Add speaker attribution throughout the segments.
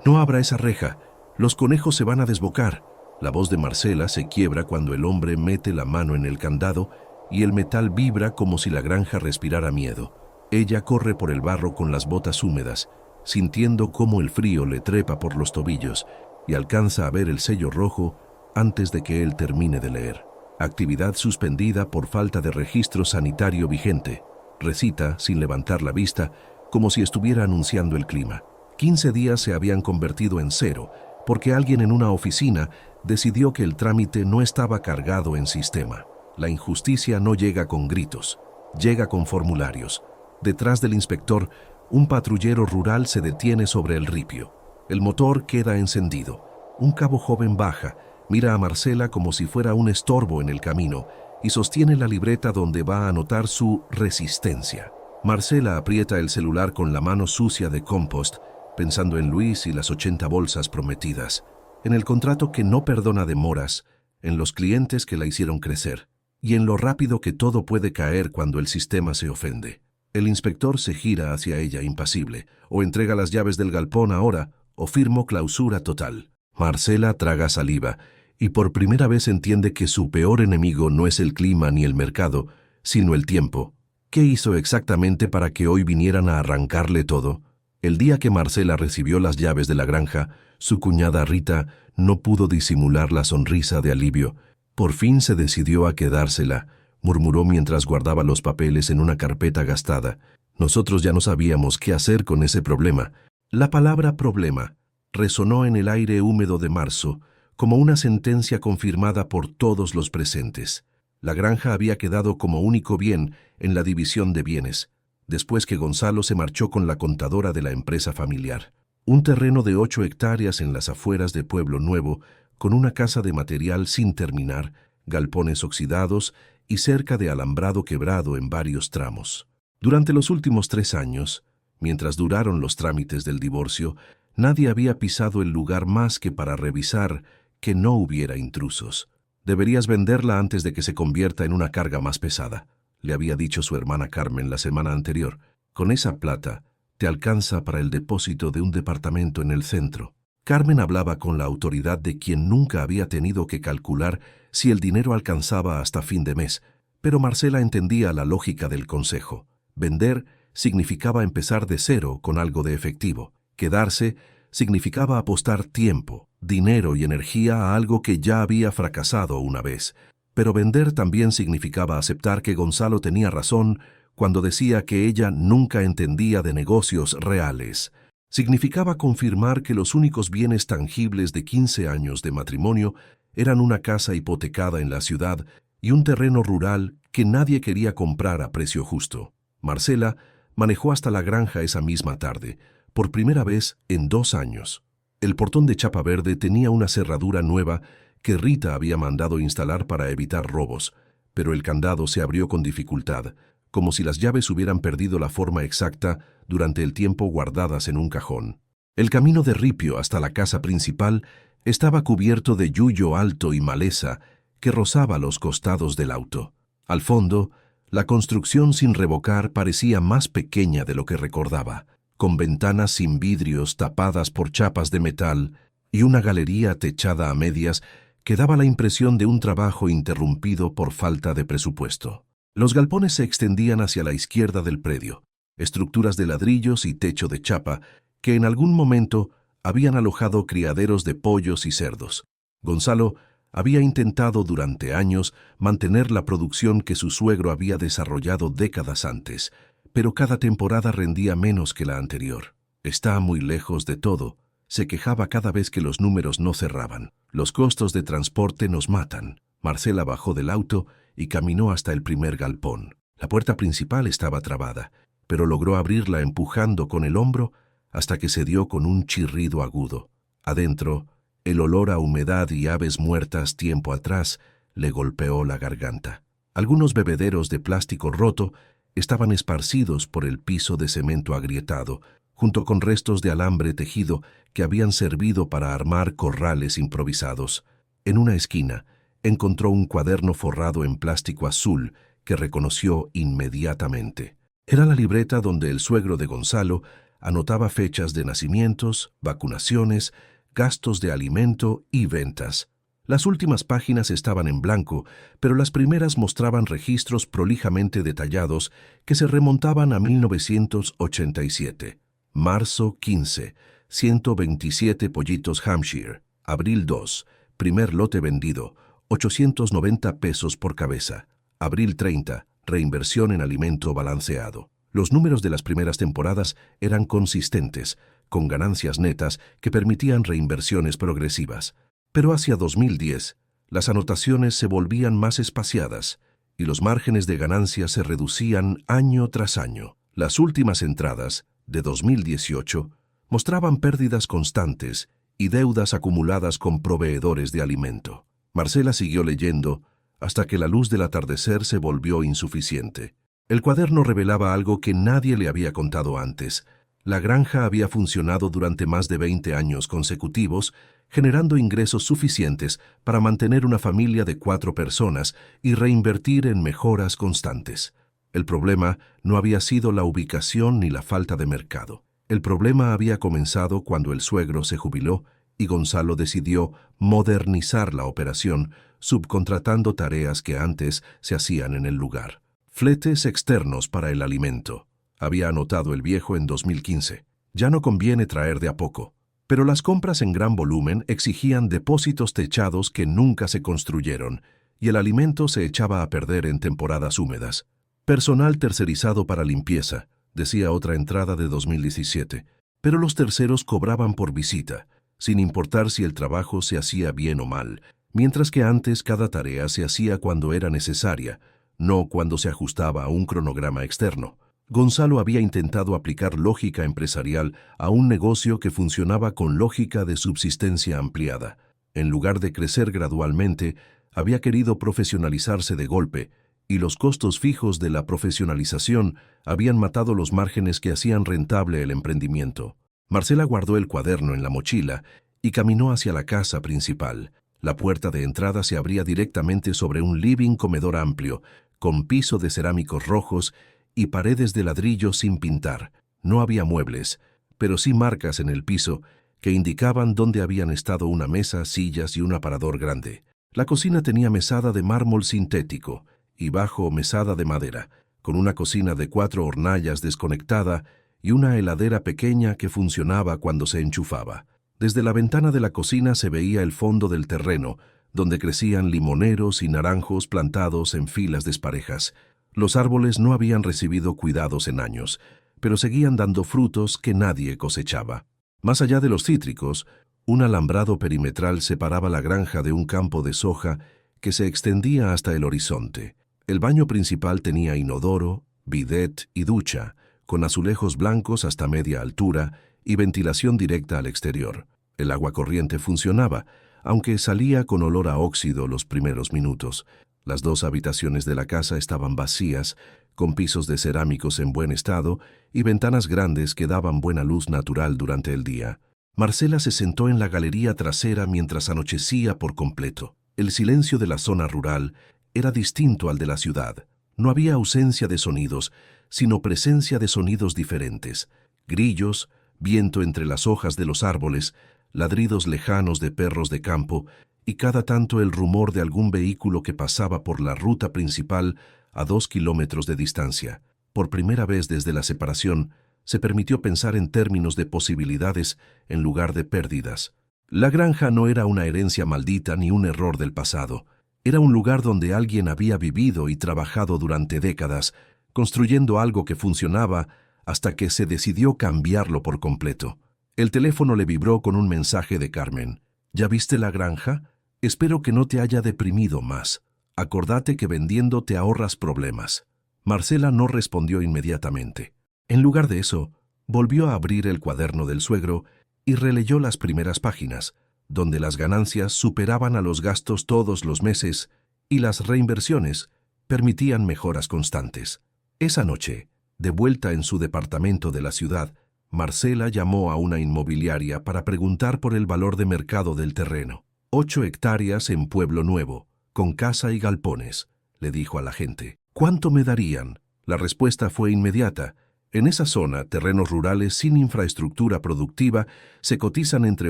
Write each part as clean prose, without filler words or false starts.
Speaker 1: No abra esa reja. Los conejos se van a desbocar. La voz de Marcela se quiebra cuando el hombre mete la mano en el candado y el metal vibra como si la granja respirara miedo. Ella corre por el barro con las botas húmedas, sintiendo cómo el frío le trepa por los tobillos y alcanza a ver el sello rojo antes de que él termine de leer. Actividad suspendida por falta de registro sanitario vigente. Recita, sin levantar la vista, como si estuviera anunciando el clima. 15 días se habían convertido en 0, porque alguien en una oficina decidió que el trámite no estaba cargado en sistema. La injusticia no llega con gritos, llega con formularios. Detrás del inspector, un patrullero rural se detiene sobre el ripio. El motor queda encendido. Un cabo joven baja, mira a Marcela como si fuera un estorbo en el camino y sostiene la libreta donde va a anotar su resistencia. Marcela aprieta el celular con la mano sucia de compost, pensando en Luis y las 80 bolsas prometidas, en el contrato que no perdona demoras, en los clientes que la hicieron crecer y en lo rápido que todo puede caer cuando el sistema se ofende. El inspector se gira hacia ella impasible, o entrega las llaves del galpón ahora, o firmo clausura total. Marcela traga saliva y por primera vez entiende que su peor enemigo no es el clima ni el mercado, sino el tiempo. ¿Qué hizo exactamente para que hoy vinieran a arrancarle todo? El día que Marcela recibió las llaves de la granja, su cuñada Rita no pudo disimular la sonrisa de alivio. Por fin se decidió a quedársela, murmuró mientras guardaba los papeles en una carpeta gastada. Nosotros ya no sabíamos qué hacer con ese problema. La palabra problema resonó en el aire húmedo de marzo, como una sentencia confirmada por todos los presentes. La granja había quedado como único bien en la división de bienes, después que Gonzalo se marchó con la contadora de la empresa familiar. Un terreno de 8 hectáreas en las afueras de Pueblo Nuevo, con una casa de material sin terminar, galpones oxidados y cerca de alambrado quebrado en varios tramos. Durante los últimos 3 años, mientras duraron los trámites del divorcio, nadie había pisado el lugar más que para revisar que no hubiera intrusos. Deberías venderla antes de que se convierta en una carga más pesada, le había dicho su hermana Carmen la semana anterior. Con esa plata te alcanza para el depósito de un departamento en el centro. Carmen hablaba con la autoridad de quien nunca había tenido que calcular si el dinero alcanzaba hasta fin de mes, pero Marcela entendía la lógica del consejo. Vender significaba empezar de cero con algo de efectivo. Quedarse significaba apostar tiempo, dinero y energía a algo que ya había fracasado una vez. Pero vender también significaba aceptar que Gonzalo tenía razón cuando decía que ella nunca entendía de negocios reales. Significaba confirmar que los únicos bienes tangibles de 15 años de matrimonio eran una casa hipotecada en la ciudad y un terreno rural que nadie quería comprar a precio justo. Marcela manejó hasta la granja esa misma tarde, por primera vez en 2 años. El portón de chapa verde tenía una cerradura nueva que Rita había mandado instalar para evitar robos, pero el candado se abrió con dificultad, como si las llaves hubieran perdido la forma exacta durante el tiempo guardadas en un cajón. El camino de ripio hasta la casa principal estaba cubierto de yuyo alto y maleza que rozaba los costados del auto. Al fondo, la construcción sin revocar parecía más pequeña de lo que recordaba, con ventanas sin vidrios tapadas por chapas de metal y una galería techada a medias que daba la impresión de un trabajo interrumpido por falta de presupuesto. Los galpones se extendían hacia la izquierda del predio, estructuras de ladrillos y techo de chapa que en algún momento habían alojado criaderos de pollos y cerdos. Gonzalo había intentado durante años mantener la producción que su suegro había desarrollado décadas antes, pero cada temporada rendía menos que la anterior. Está muy lejos de todo, se quejaba cada vez que los números no cerraban. Los costos de transporte nos matan. Marcela bajó del auto y caminó hasta el primer galpón. La puerta principal estaba trabada, pero logró abrirla empujando con el hombro hasta que se dio con un chirrido agudo. Adentro, el olor a humedad y aves muertas tiempo atrás le golpeó la garganta. Algunos bebederos de plástico roto estaban esparcidos por el piso de cemento agrietado, junto con restos de alambre tejido que habían servido para armar corrales improvisados. En una esquina, encontró un cuaderno forrado en plástico azul que reconoció inmediatamente. Era la libreta donde el suegro de Gonzalo Anotaba fechas de nacimientos, vacunaciones, gastos de alimento y ventas. Las últimas páginas estaban en blanco, pero las primeras mostraban registros prolijamente detallados que se remontaban a 1987. Marzo 15, 127 pollitos Hampshire. Abril 2, primer lote vendido, 890 pesos por cabeza. Abril 30, reinversión en alimento balanceado. Los números de las primeras temporadas eran consistentes, con ganancias netas que permitían reinversiones progresivas. Pero hacia 2010, las anotaciones se volvían más espaciadas y los márgenes de ganancia se reducían año tras año. Las últimas entradas, de 2018, mostraban pérdidas constantes y deudas acumuladas con proveedores de alimento. Marcela siguió leyendo hasta que la luz del atardecer se volvió insuficiente. El cuaderno revelaba algo que nadie le había contado antes. La granja había funcionado durante más de 20 años consecutivos, generando ingresos suficientes para mantener una familia de 4 personas y reinvertir en mejoras constantes. El problema no había sido la ubicación ni la falta de mercado. El problema había comenzado cuando el suegro se jubiló y Gonzalo decidió modernizar la operación, subcontratando tareas que antes se hacían en el lugar. Fletes externos para el alimento. Había anotado el viejo en 2015. Ya no conviene traer de a poco. Pero las compras en gran volumen exigían depósitos techados que nunca se construyeron, y el alimento se echaba a perder en temporadas húmedas. Personal tercerizado para limpieza, decía otra entrada de 2017, pero los terceros cobraban por visita, sin importar si el trabajo se hacía bien o mal, mientras que antes cada tarea se hacía cuando era necesaria, no cuando se ajustaba a un cronograma externo. Gonzalo había intentado aplicar lógica empresarial a un negocio que funcionaba con lógica de subsistencia ampliada. En lugar de crecer gradualmente, había querido profesionalizarse de golpe, y los costos fijos de la profesionalización habían matado los márgenes que hacían rentable el emprendimiento. Marcela guardó el cuaderno en la mochila y caminó hacia la casa principal. La puerta de entrada se abría directamente sobre un living comedor amplio, con piso de cerámicos rojos y paredes de ladrillo sin pintar. No había muebles, pero sí marcas en el piso que indicaban dónde habían estado una mesa, sillas y un aparador grande. La cocina tenía mesada de mármol sintético y bajo mesada de madera, con una cocina de 4 hornallas desconectada y una heladera pequeña que funcionaba cuando se enchufaba. Desde la ventana de la cocina se veía el fondo del terreno, donde crecían limoneros y naranjos plantados en filas desparejas. Los árboles no habían recibido cuidados en años, pero seguían dando frutos que nadie cosechaba. Más allá de los cítricos, un alambrado perimetral separaba la granja de un campo de soja que se extendía hasta el horizonte. El baño principal tenía inodoro, bidet y ducha, con azulejos blancos hasta media altura y ventilación directa al exterior. El agua corriente funcionaba, aunque salía con olor a óxido los primeros minutos. Las 2 habitaciones de la casa estaban vacías, con pisos de cerámicos en buen estado y ventanas grandes que daban buena luz natural durante el día. Marcela se sentó en la galería trasera mientras anochecía por completo. El silencio de la zona rural era distinto al de la ciudad. No había ausencia de sonidos, sino presencia de sonidos diferentes. Grillos, viento entre las hojas de los árboles, ladridos lejanos de perros de campo, y cada tanto el rumor de algún vehículo que pasaba por la ruta principal a 2 kilómetros de distancia. Por primera vez desde la separación, se permitió pensar en términos de posibilidades en lugar de pérdidas. La granja no era una herencia maldita ni un error del pasado. Era un lugar donde alguien había vivido y trabajado durante décadas, construyendo algo que funcionaba hasta que se decidió cambiarlo por completo. El teléfono le vibró con un mensaje de Carmen. ¿Ya viste la granja? Espero que no te haya deprimido más. Acordate que vendiendo te ahorras problemas. Marcela no respondió inmediatamente. En lugar de eso, volvió a abrir el cuaderno del suegro y releyó las primeras páginas, donde las ganancias superaban a los gastos todos los meses y las reinversiones permitían mejoras constantes. Esa noche, de vuelta en su departamento de la ciudad, Marcela llamó a una inmobiliaria para preguntar por el valor de mercado del terreno. 8 hectáreas en Pueblo Nuevo, con casa y galpones, le dijo a la gente. ¿Cuánto me darían? La respuesta fue inmediata. En esa zona, terrenos rurales sin infraestructura productiva se cotizan entre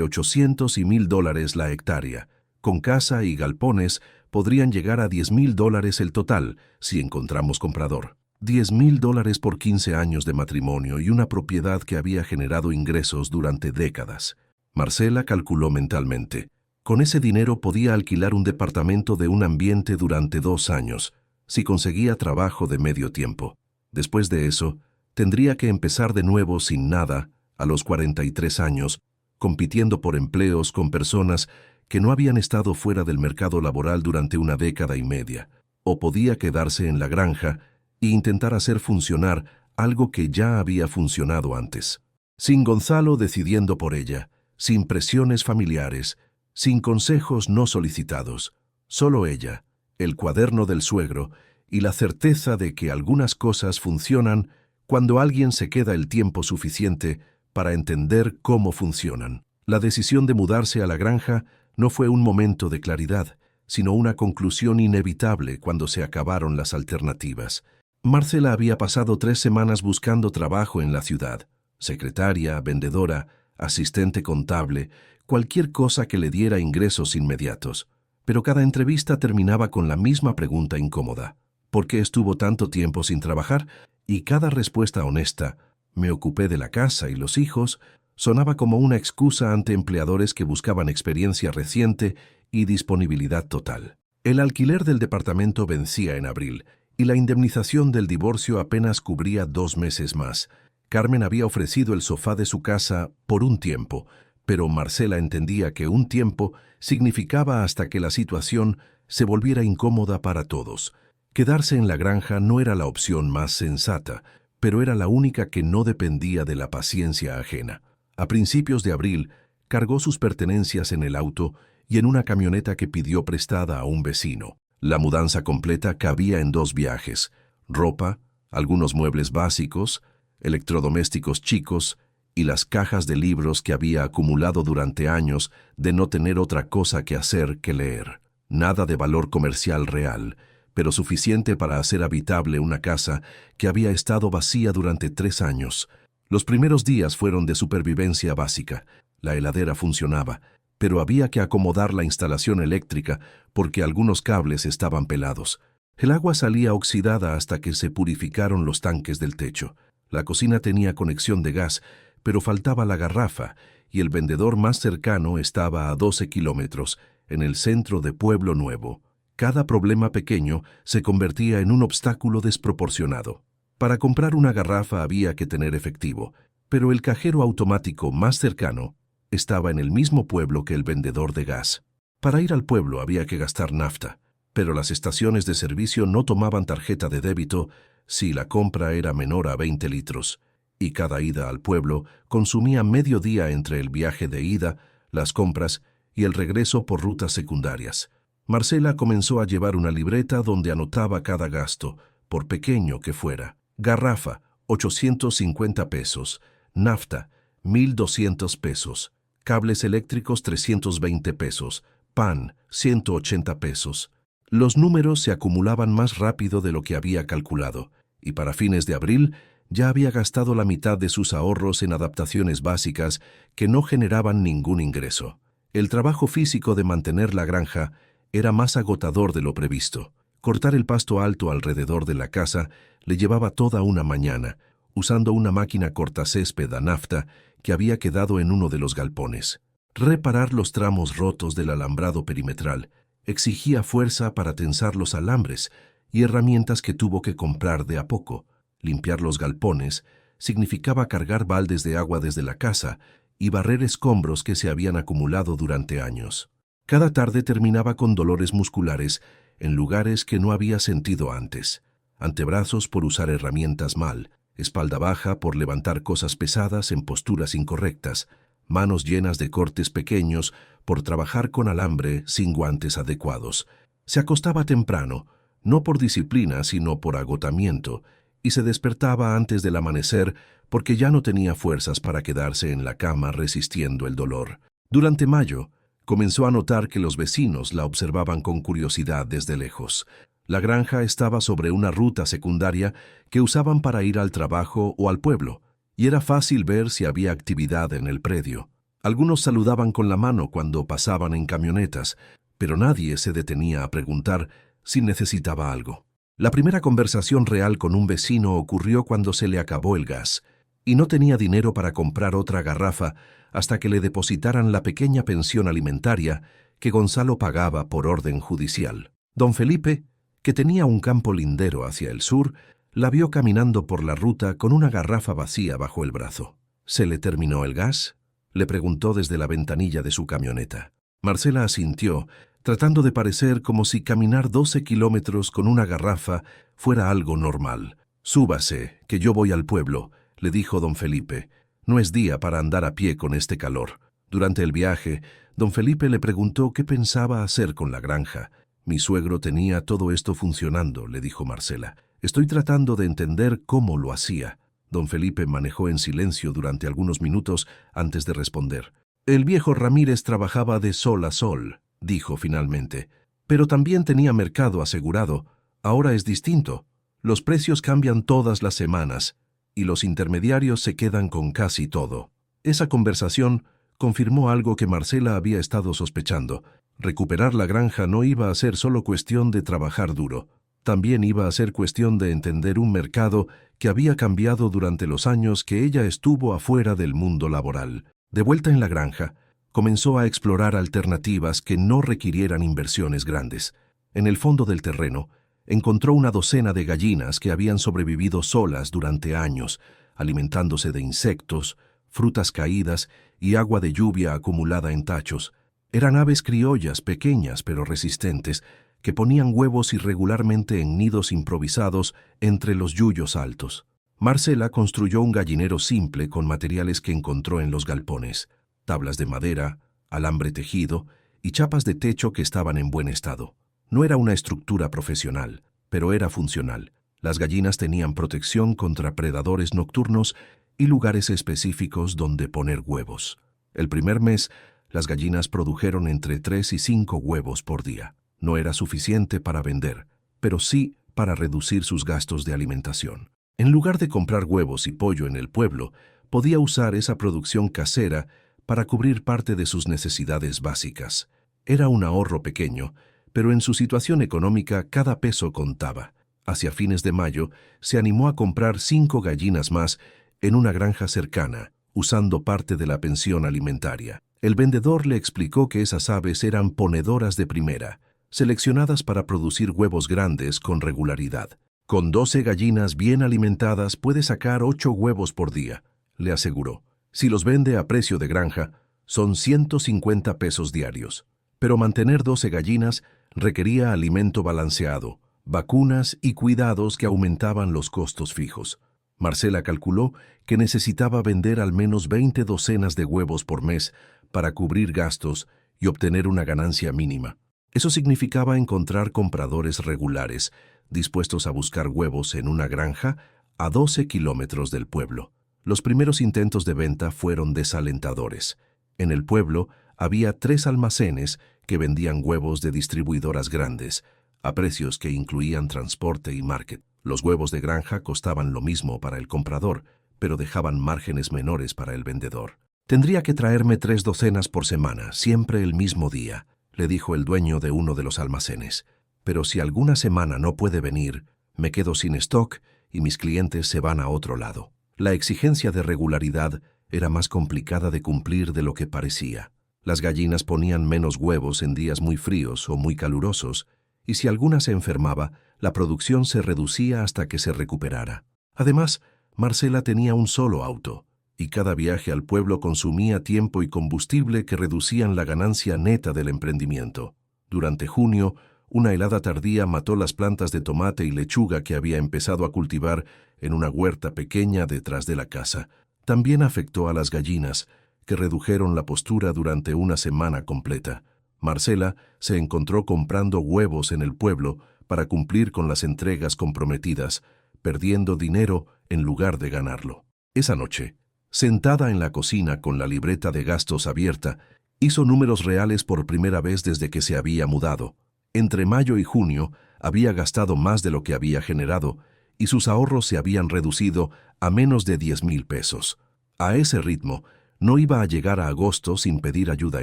Speaker 1: 800 y $1,000 la hectárea. Con casa y galpones podrían llegar a $10,000 el total, si encontramos comprador. $10,000 por 15 años de matrimonio y una propiedad que había generado ingresos durante décadas. Marcela calculó mentalmente. Con ese dinero podía alquilar un departamento de un ambiente durante 2 años, si conseguía trabajo de medio tiempo. Después de eso, tendría que empezar de nuevo sin nada, a los 43 años, compitiendo por empleos con personas que no habían estado fuera del mercado laboral durante una década y media, o podía quedarse en la granja e intentar hacer funcionar algo que ya había funcionado antes. Sin Gonzalo decidiendo por ella, sin presiones familiares, sin consejos no solicitados, solo ella, el cuaderno del suegro y la certeza de que algunas cosas funcionan cuando alguien se queda el tiempo suficiente para entender cómo funcionan. La decisión de mudarse a la granja no fue un momento de claridad, sino una conclusión inevitable cuando se acabaron las alternativas. Marcela había pasado 3 semanas buscando trabajo en la ciudad, secretaria, vendedora, asistente contable, cualquier cosa que le diera ingresos inmediatos. Pero cada entrevista terminaba con la misma pregunta incómoda. ¿Por qué estuvo tanto tiempo sin trabajar? Y cada respuesta honesta, me ocupé de la casa y los hijos, sonaba como una excusa ante empleadores que buscaban experiencia reciente y disponibilidad total. El alquiler del departamento vencía en abril y la indemnización del divorcio apenas cubría 2 meses más. Carmen había ofrecido el sofá de su casa por un tiempo, pero Marcela entendía que un tiempo significaba hasta que la situación se volviera incómoda para todos. Quedarse en la granja no era la opción más sensata, pero era la única que no dependía de la paciencia ajena. A principios de abril, cargó sus pertenencias en el auto y en una camioneta que pidió prestada a un vecino. La mudanza completa cabía en 2 viajes: ropa, algunos muebles básicos, electrodomésticos chicos y las cajas de libros que había acumulado durante años de no tener otra cosa que hacer que leer. Nada de valor comercial real, pero suficiente para hacer habitable una casa que había estado vacía durante 3 años. Los primeros días fueron de supervivencia básica. La heladera funcionaba, pero había que acomodar la instalación eléctrica porque algunos cables estaban pelados. El agua salía oxidada hasta que se purificaron los tanques del techo. La cocina tenía conexión de gas, pero faltaba la garrafa, y el vendedor más cercano estaba a 12 kilómetros, en el centro de Pueblo Nuevo. Cada problema pequeño se convertía en un obstáculo desproporcionado. Para comprar una garrafa había que tener efectivo, pero el cajero automático más cercano estaba en el mismo pueblo que el vendedor de gas. Para ir al pueblo había que gastar nafta, pero las estaciones de servicio no tomaban tarjeta de débito si la compra era menor a 20 litros, y cada ida al pueblo consumía medio día entre el viaje de ida, las compras y el regreso por rutas secundarias. Marcela comenzó a llevar una libreta donde anotaba cada gasto, por pequeño que fuera. Garrafa, 850 pesos. Nafta, 1,200 pesos. Cables eléctricos, 320 pesos. Pan, 180 pesos. Los números se acumulaban más rápido de lo que había calculado, y para fines de abril ya había gastado la mitad de sus ahorros en adaptaciones básicas que no generaban ningún ingreso. El trabajo físico de mantener la granja era más agotador de lo previsto. Cortar el pasto alto alrededor de la casa le llevaba toda una mañana, usando una máquina cortacésped a nafta que había quedado en uno de los galpones. Reparar los tramos rotos del alambrado perimetral exigía fuerza para tensar los alambres y herramientas que tuvo que comprar de a poco. Limpiar los galpones significaba cargar baldes de agua desde la casa y barrer escombros que se habían acumulado durante años. Cada tarde terminaba con dolores musculares en lugares que no había sentido antes. Antebrazos por usar herramientas mal, espalda baja por levantar cosas pesadas en posturas incorrectas, manos llenas de cortes pequeños por trabajar con alambre sin guantes adecuados. Se acostaba temprano, no por disciplina sino por agotamiento, y se despertaba antes del amanecer porque ya no tenía fuerzas para quedarse en la cama resistiendo el dolor. Durante mayo, comenzó a notar que los vecinos la observaban con curiosidad desde lejos. La granja estaba sobre una ruta secundaria que usaban para ir al trabajo o al pueblo, y era fácil ver si había actividad en el predio. Algunos saludaban con la mano cuando pasaban en camionetas, pero nadie se detenía a preguntar si necesitaba algo. La primera conversación real con un vecino ocurrió cuando se le acabó el gas, y no tenía dinero para comprar otra garrafa hasta que le depositaran la pequeña pensión alimentaria que Gonzalo pagaba por orden judicial. Don Felipe, que tenía un campo lindero hacia el sur, la vio caminando por la ruta con una garrafa vacía bajo el brazo. ¿Se le terminó el gas?, le preguntó desde la ventanilla de su camioneta. Marcela asintió, tratando de parecer como si caminar 12 kilómetros con una garrafa fuera algo normal. «Súbase, que yo voy al pueblo», le dijo don Felipe. «No es día para andar a pie con este calor». Durante el viaje, don Felipe le preguntó qué pensaba hacer con la granja. «Mi suegro tenía todo esto funcionando», le dijo Marcela. «Estoy tratando de entender cómo lo hacía». Don Felipe manejó en silencio durante algunos minutos antes de responder. «El viejo Ramírez trabajaba de sol a sol», dijo finalmente. «Pero también tenía mercado asegurado. Ahora es distinto. Los precios cambian todas las semanas y los intermediarios se quedan con casi todo». Esa conversación confirmó algo que Marcela había estado sospechando. Recuperar la granja no iba a ser solo cuestión de trabajar duro. También iba a ser cuestión de entender un mercado que había cambiado durante los años que ella estuvo afuera del mundo laboral. De vuelta en la granja, comenzó a explorar alternativas que no requirieran inversiones grandes. En el fondo del terreno, encontró una docena de gallinas que habían sobrevivido solas durante años, alimentándose de insectos, frutas caídas y agua de lluvia acumulada en tachos. Eran aves criollas pequeñas pero resistentes, que ponían huevos irregularmente en nidos improvisados entre los yuyos altos. Marcela construyó un gallinero simple con materiales que encontró en los galpones: tablas de madera, alambre tejido y chapas de techo que estaban en buen estado. No era una estructura profesional, pero era funcional. Las gallinas tenían protección contra predadores nocturnos y lugares específicos donde poner huevos. El primer mes, las gallinas produjeron entre 3 y 5 huevos por día. No era suficiente para vender, pero sí para reducir sus gastos de alimentación. En lugar de comprar huevos y pollo en el pueblo, podía usar esa producción casera para cubrir parte de sus necesidades básicas. Era un ahorro pequeño, pero en su situación económica cada peso contaba. Hacia fines de mayo, se animó a comprar 5 gallinas más en una granja cercana, usando parte de la pensión alimentaria. El vendedor le explicó que esas aves eran ponedoras de primera, seleccionadas para producir huevos grandes con regularidad. «Con 12 gallinas bien alimentadas puede sacar 8 huevos por día», le aseguró. «Si los vende a precio de granja, son 150 pesos diarios. Pero mantener 12 gallinas requería alimento balanceado, vacunas y cuidados que aumentaban los costos fijos». Marcela calculó que necesitaba vender al menos 20 docenas de huevos por mes para cubrir gastos y obtener una ganancia mínima. Eso significaba encontrar compradores regulares, dispuestos a buscar huevos en una granja a 12 kilómetros del pueblo. Los primeros intentos de venta fueron desalentadores. En el pueblo había 3 almacenes que vendían huevos de distribuidoras grandes, a precios que incluían transporte y market. Los huevos de granja costaban lo mismo para el comprador, pero dejaban márgenes menores para el vendedor. «Tendría que traerme 3 docenas por semana, siempre el mismo día», le dijo el dueño de uno de los almacenes. «Pero si alguna semana no puede venir, me quedo sin stock y mis clientes se van a otro lado». La exigencia de regularidad era más complicada de cumplir de lo que parecía. Las gallinas ponían menos huevos en días muy fríos o muy calurosos, y si alguna se enfermaba, la producción se reducía hasta que se recuperara. Además, Marcela tenía un solo auto, y cada viaje al pueblo consumía tiempo y combustible que reducían la ganancia neta del emprendimiento. Durante junio, una helada tardía mató las plantas de tomate y lechuga que había empezado a cultivar en una huerta pequeña detrás de la casa. También afectó a las gallinas, que redujeron la postura durante una semana completa. Marcela se encontró comprando huevos en el pueblo para cumplir con las entregas comprometidas, perdiendo dinero en lugar de ganarlo. Esa noche, sentada en la cocina con la libreta de gastos abierta, hizo números reales por primera vez desde que se había mudado. Entre mayo y junio, Había gastado más de lo que había generado y sus ahorros se habían reducido a menos de 10,000 pesos. A ese ritmo, no iba a llegar a agosto sin pedir ayuda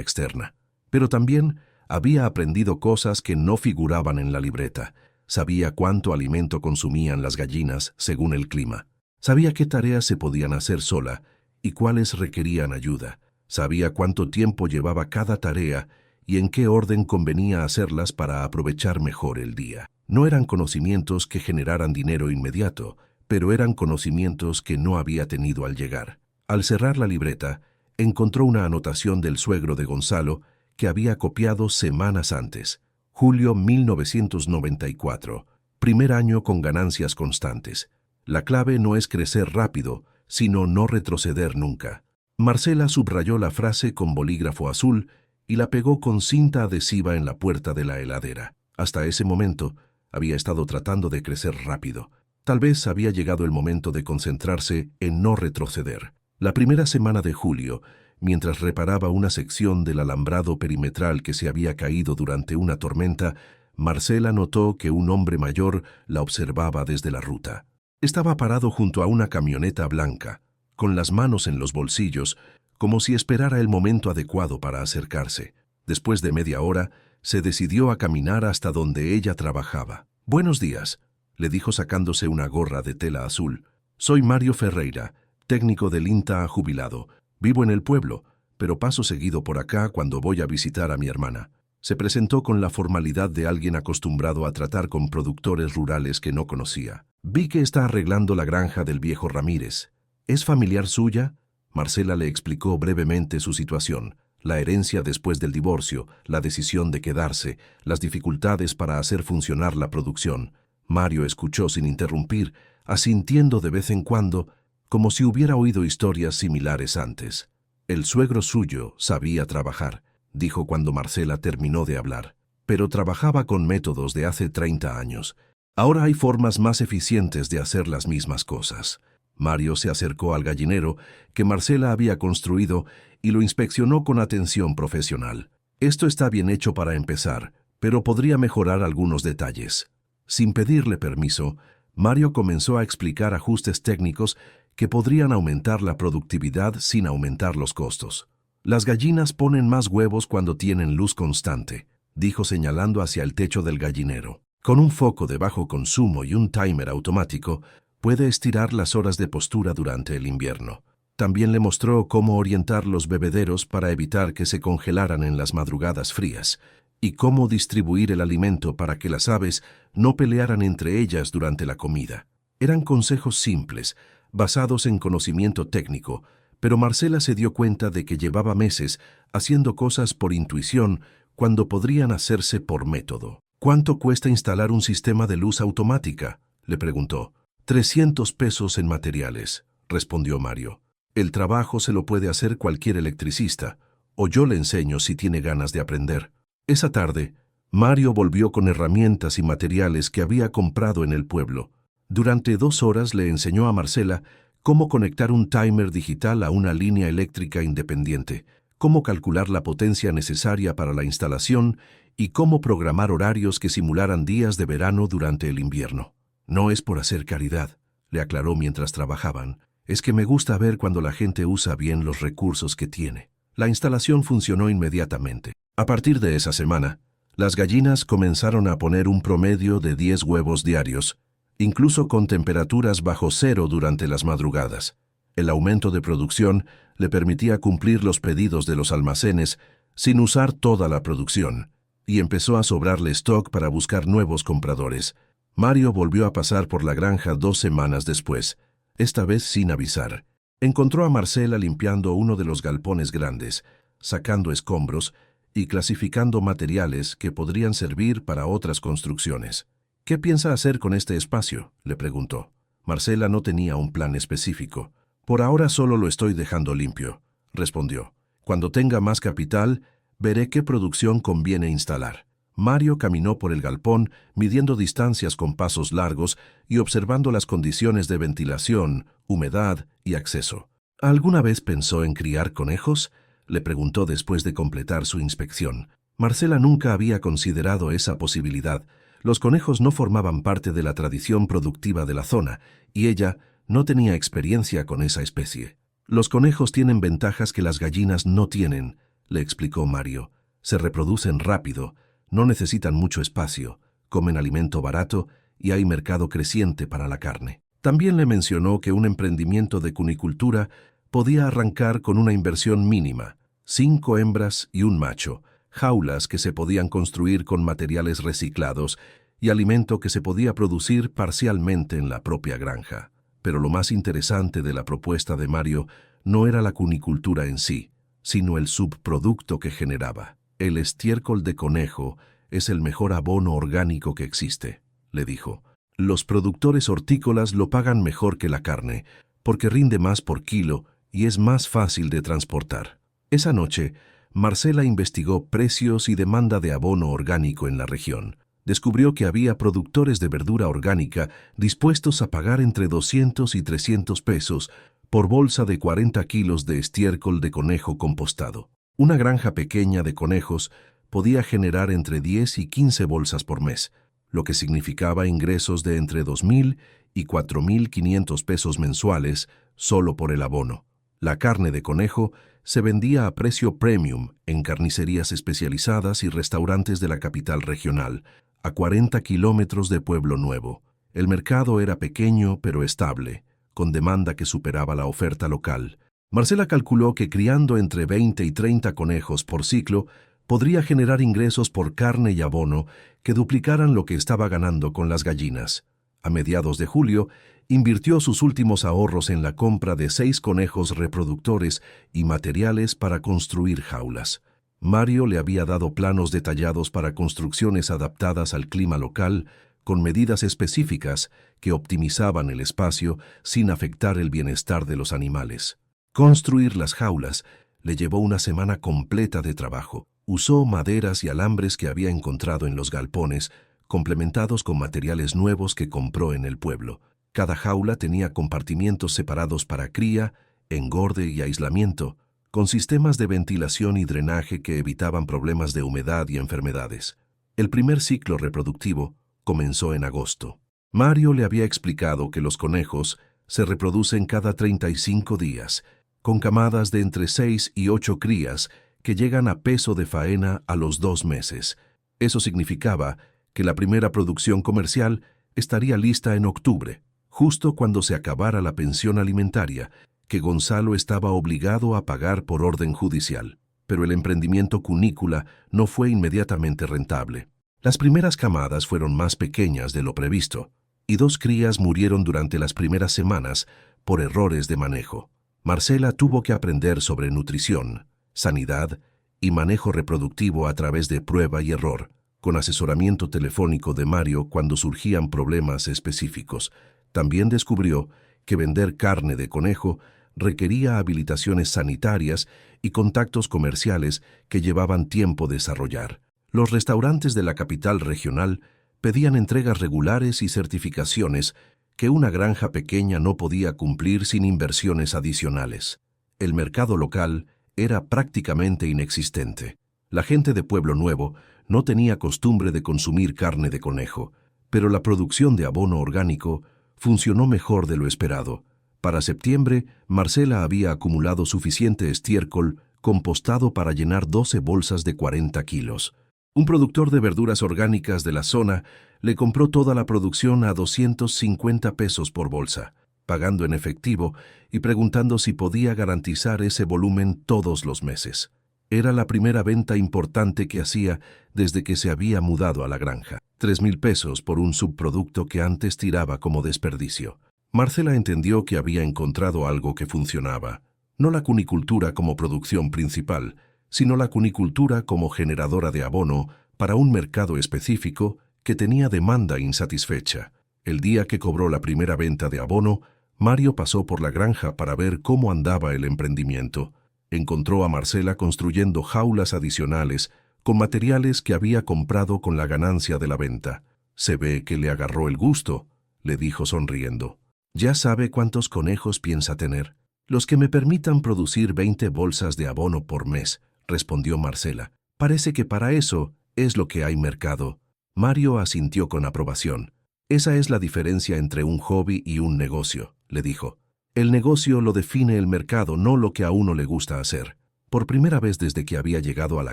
Speaker 1: externa. Pero también había aprendido cosas que no figuraban en la libreta. Sabía cuánto alimento consumían las gallinas según el clima. Sabía qué tareas se podían hacer sola y cuáles requerían ayuda. Sabía cuánto tiempo llevaba cada tarea y en qué orden convenía hacerlas para aprovechar mejor el día. No eran conocimientos que generaran dinero inmediato, pero eran conocimientos que no había tenido al llegar. Al cerrar la libreta, encontró una anotación del suegro de Gonzalo que había copiado semanas antes. Julio 1994. Primer año con ganancias constantes. La clave no es crecer rápido, sino no retroceder nunca. Marcela subrayó la frase con bolígrafo azul y la pegó con cinta adhesiva en la puerta de la heladera. Hasta ese momento, había estado tratando de crecer rápido. Tal vez había llegado el momento de concentrarse en no retroceder. La primera semana de julio, mientras reparaba una sección del alambrado perimetral que se había caído durante una tormenta, Marcela notó que un hombre mayor la observaba desde la ruta. Estaba parado junto a una camioneta blanca, con las manos en los bolsillos, como si esperara el momento adecuado para acercarse. Después de media hora, se decidió a caminar hasta donde ella trabajaba. «Buenos días», le dijo sacándose una gorra de tela azul. «Soy Mario Ferreira, técnico del INTA jubilado. Vivo en el pueblo, pero paso seguido por acá cuando voy a visitar a mi hermana». Se presentó con la formalidad de alguien acostumbrado a tratar con productores rurales que no conocía. «Vi que está arreglando la granja del viejo Ramírez. ¿Es familiar suya?». Marcela le explicó brevemente su situación, la herencia después del divorcio, la decisión de quedarse, las dificultades para hacer funcionar la producción. Mario escuchó sin interrumpir, asintiendo de vez en cuando, como si hubiera oído historias similares antes. «El suegro suyo sabía trabajar», dijo cuando Marcela terminó de hablar, «pero trabajaba con métodos de hace 30 años. Ahora hay formas más eficientes de hacer las mismas cosas». Mario se acercó al gallinero que Marcela había construido y lo inspeccionó con atención profesional. «Esto está bien hecho para empezar, pero podría mejorar algunos detalles». Sin pedirle permiso, Mario comenzó a explicar ajustes técnicos que podrían aumentar la productividad sin aumentar los costos. «Las gallinas ponen más huevos cuando tienen luz constante», dijo señalando hacia el techo del gallinero. «Con un foco de bajo consumo y un timer automático, puede estirar las horas de postura durante el invierno». También le mostró cómo orientar los bebederos para evitar que se congelaran en las madrugadas frías, y cómo distribuir el alimento para que las aves no pelearan entre ellas durante la comida. Eran consejos simples, basados en conocimiento técnico, pero Marcela se dio cuenta de que llevaba meses haciendo cosas por intuición cuando podrían hacerse por método. «¿Cuánto cuesta instalar un sistema de luz automática?», le preguntó. «300 pesos en materiales», respondió Mario. «El trabajo se lo puede hacer cualquier electricista, o yo le enseño si tiene ganas de aprender». Esa tarde, Mario volvió con herramientas y materiales que había comprado en el pueblo. Durante 2 horas le enseñó a Marcela cómo conectar un timer digital a una línea eléctrica independiente, cómo calcular la potencia necesaria para la instalación y cómo programar horarios que simularan días de verano durante el invierno. «No es por hacer caridad», le aclaró mientras trabajaban. «Es que me gusta ver cuando la gente usa bien los recursos que tiene». La instalación funcionó inmediatamente. A partir de esa semana, las gallinas comenzaron a poner un promedio de 10 huevos diarios, incluso con temperaturas bajo cero durante las madrugadas. El aumento de producción le permitía cumplir los pedidos de los almacenes sin usar toda la producción, y empezó a sobrarle stock para buscar nuevos compradores. Mario volvió a pasar por la granja 2 semanas después, esta vez sin avisar. Encontró a Marcela limpiando uno de los galpones grandes, sacando escombros y clasificando materiales que podrían servir para otras construcciones. «¿Qué piensa hacer con este espacio?», le preguntó. Marcela no tenía un plan específico. «Por ahora solo lo estoy dejando limpio», respondió. «Cuando tenga más capital, veré qué producción conviene instalar». Mario caminó por el galpón, midiendo distancias con pasos largos y observando las condiciones de ventilación, humedad y acceso. «¿Alguna vez pensó en criar conejos?», le preguntó después de completar su inspección. Marcela nunca había considerado esa posibilidad, Los conejos no formaban parte de la tradición productiva de la zona, y ella no tenía experiencia con esa especie. Los conejos tienen ventajas que las gallinas no tienen, le explicó Mario. Se reproducen rápido, no necesitan mucho espacio, comen alimento barato y hay mercado creciente para la carne. También le mencionó que un emprendimiento de cunicultura podía arrancar con una inversión mínima, 5 hembras y un macho, jaulas que se podían construir con materiales reciclados y alimento que se podía producir parcialmente en la propia granja. Pero lo más interesante de la propuesta de Mario no era la cunicultura en sí, sino el subproducto que generaba. El estiércol de conejo es el mejor abono orgánico que existe, le dijo. Los productores hortícolas lo pagan mejor que la carne, porque rinde más por kilo y es más fácil de transportar. Esa noche, Marcela investigó precios y demanda de abono orgánico en la región. Descubrió que había productores de verdura orgánica dispuestos a pagar entre 200 y 300 pesos por bolsa de 40 kilos de estiércol de conejo compostado. Una granja pequeña de conejos podía generar entre 10 y 15 bolsas por mes, lo que significaba ingresos de entre 2.000 y 4.500 pesos mensuales solo por el abono. La carne de conejo se vendía a precio premium en carnicerías especializadas y restaurantes de la capital regional, a 40 kilómetros de Pueblo Nuevo. El mercado era pequeño pero estable, con demanda que superaba la oferta local. Marcela calculó que criando entre 20 y 30 conejos por ciclo podría generar ingresos por carne y abono que duplicaran lo que estaba ganando con las gallinas. A mediados de julio, invirtió sus últimos ahorros en la compra de 6 conejos reproductores y materiales para construir jaulas. Mario le había dado planos detallados para construcciones adaptadas al clima local, con medidas específicas que optimizaban el espacio sin afectar el bienestar de los animales. Construir las jaulas le llevó una semana completa de trabajo. Usó maderas y alambres que había encontrado en los galpones, complementados con materiales nuevos que compró en el pueblo. Cada jaula tenía compartimientos separados para cría, engorde y aislamiento, con sistemas de ventilación y drenaje que evitaban problemas de humedad y enfermedades. El primer ciclo reproductivo comenzó en agosto. Mario le había explicado que los conejos se reproducen cada 35 días, con camadas de entre 6 y 8 crías que llegan a peso de faena a los 2 meses. Eso significaba que la primera producción comercial estaría lista en octubre, justo cuando se acabara la pensión alimentaria que Gonzalo estaba obligado a pagar por orden judicial. Pero el emprendimiento cunícola no fue inmediatamente rentable. Las primeras camadas fueron más pequeñas de lo previsto, y 2 crías murieron durante las primeras semanas por errores de manejo. Marcela tuvo que aprender sobre nutrición, sanidad y manejo reproductivo a través de prueba y error, con asesoramiento telefónico de Mario cuando surgían problemas específicos. También descubrió que vender carne de conejo requería habilitaciones sanitarias y contactos comerciales que llevaban tiempo desarrollar. Los restaurantes de la capital regional pedían entregas regulares y certificaciones que una granja pequeña no podía cumplir sin inversiones adicionales. El mercado local era prácticamente inexistente. La gente de Pueblo Nuevo no tenía costumbre de consumir carne de conejo, pero la producción de abono orgánico funcionó mejor de lo esperado. Para septiembre, Marcela había acumulado suficiente estiércol compostado para llenar 12 bolsas de 40 kilos. Un productor de verduras orgánicas de la zona le compró toda la producción a 250 pesos por bolsa, pagando en efectivo y preguntando si podía garantizar ese volumen todos los meses. Era la primera venta importante que hacía desde que se había mudado a la granja. 3.000 pesos por un subproducto que antes tiraba como desperdicio. Marcela entendió que había encontrado algo que funcionaba. No la cunicultura como producción principal, sino la cunicultura como generadora de abono para un mercado específico que tenía demanda insatisfecha. El día que cobró la primera venta de abono, Mario pasó por la granja para ver cómo andaba el emprendimiento. Encontró a Marcela construyendo jaulas adicionales con materiales que había comprado con la ganancia de la venta. «Se ve que le agarró el gusto», le dijo sonriendo. «¿Ya sabe cuántos conejos piensa tener?» «Los que me permitan producir 20 bolsas de abono por mes», respondió Marcela. «Parece que para eso es lo que hay mercado». Mario asintió con aprobación. Esa es la diferencia entre un hobby y un negocio, le dijo. El negocio lo define el mercado, no lo que a uno le gusta hacer. Por primera vez desde que había llegado a la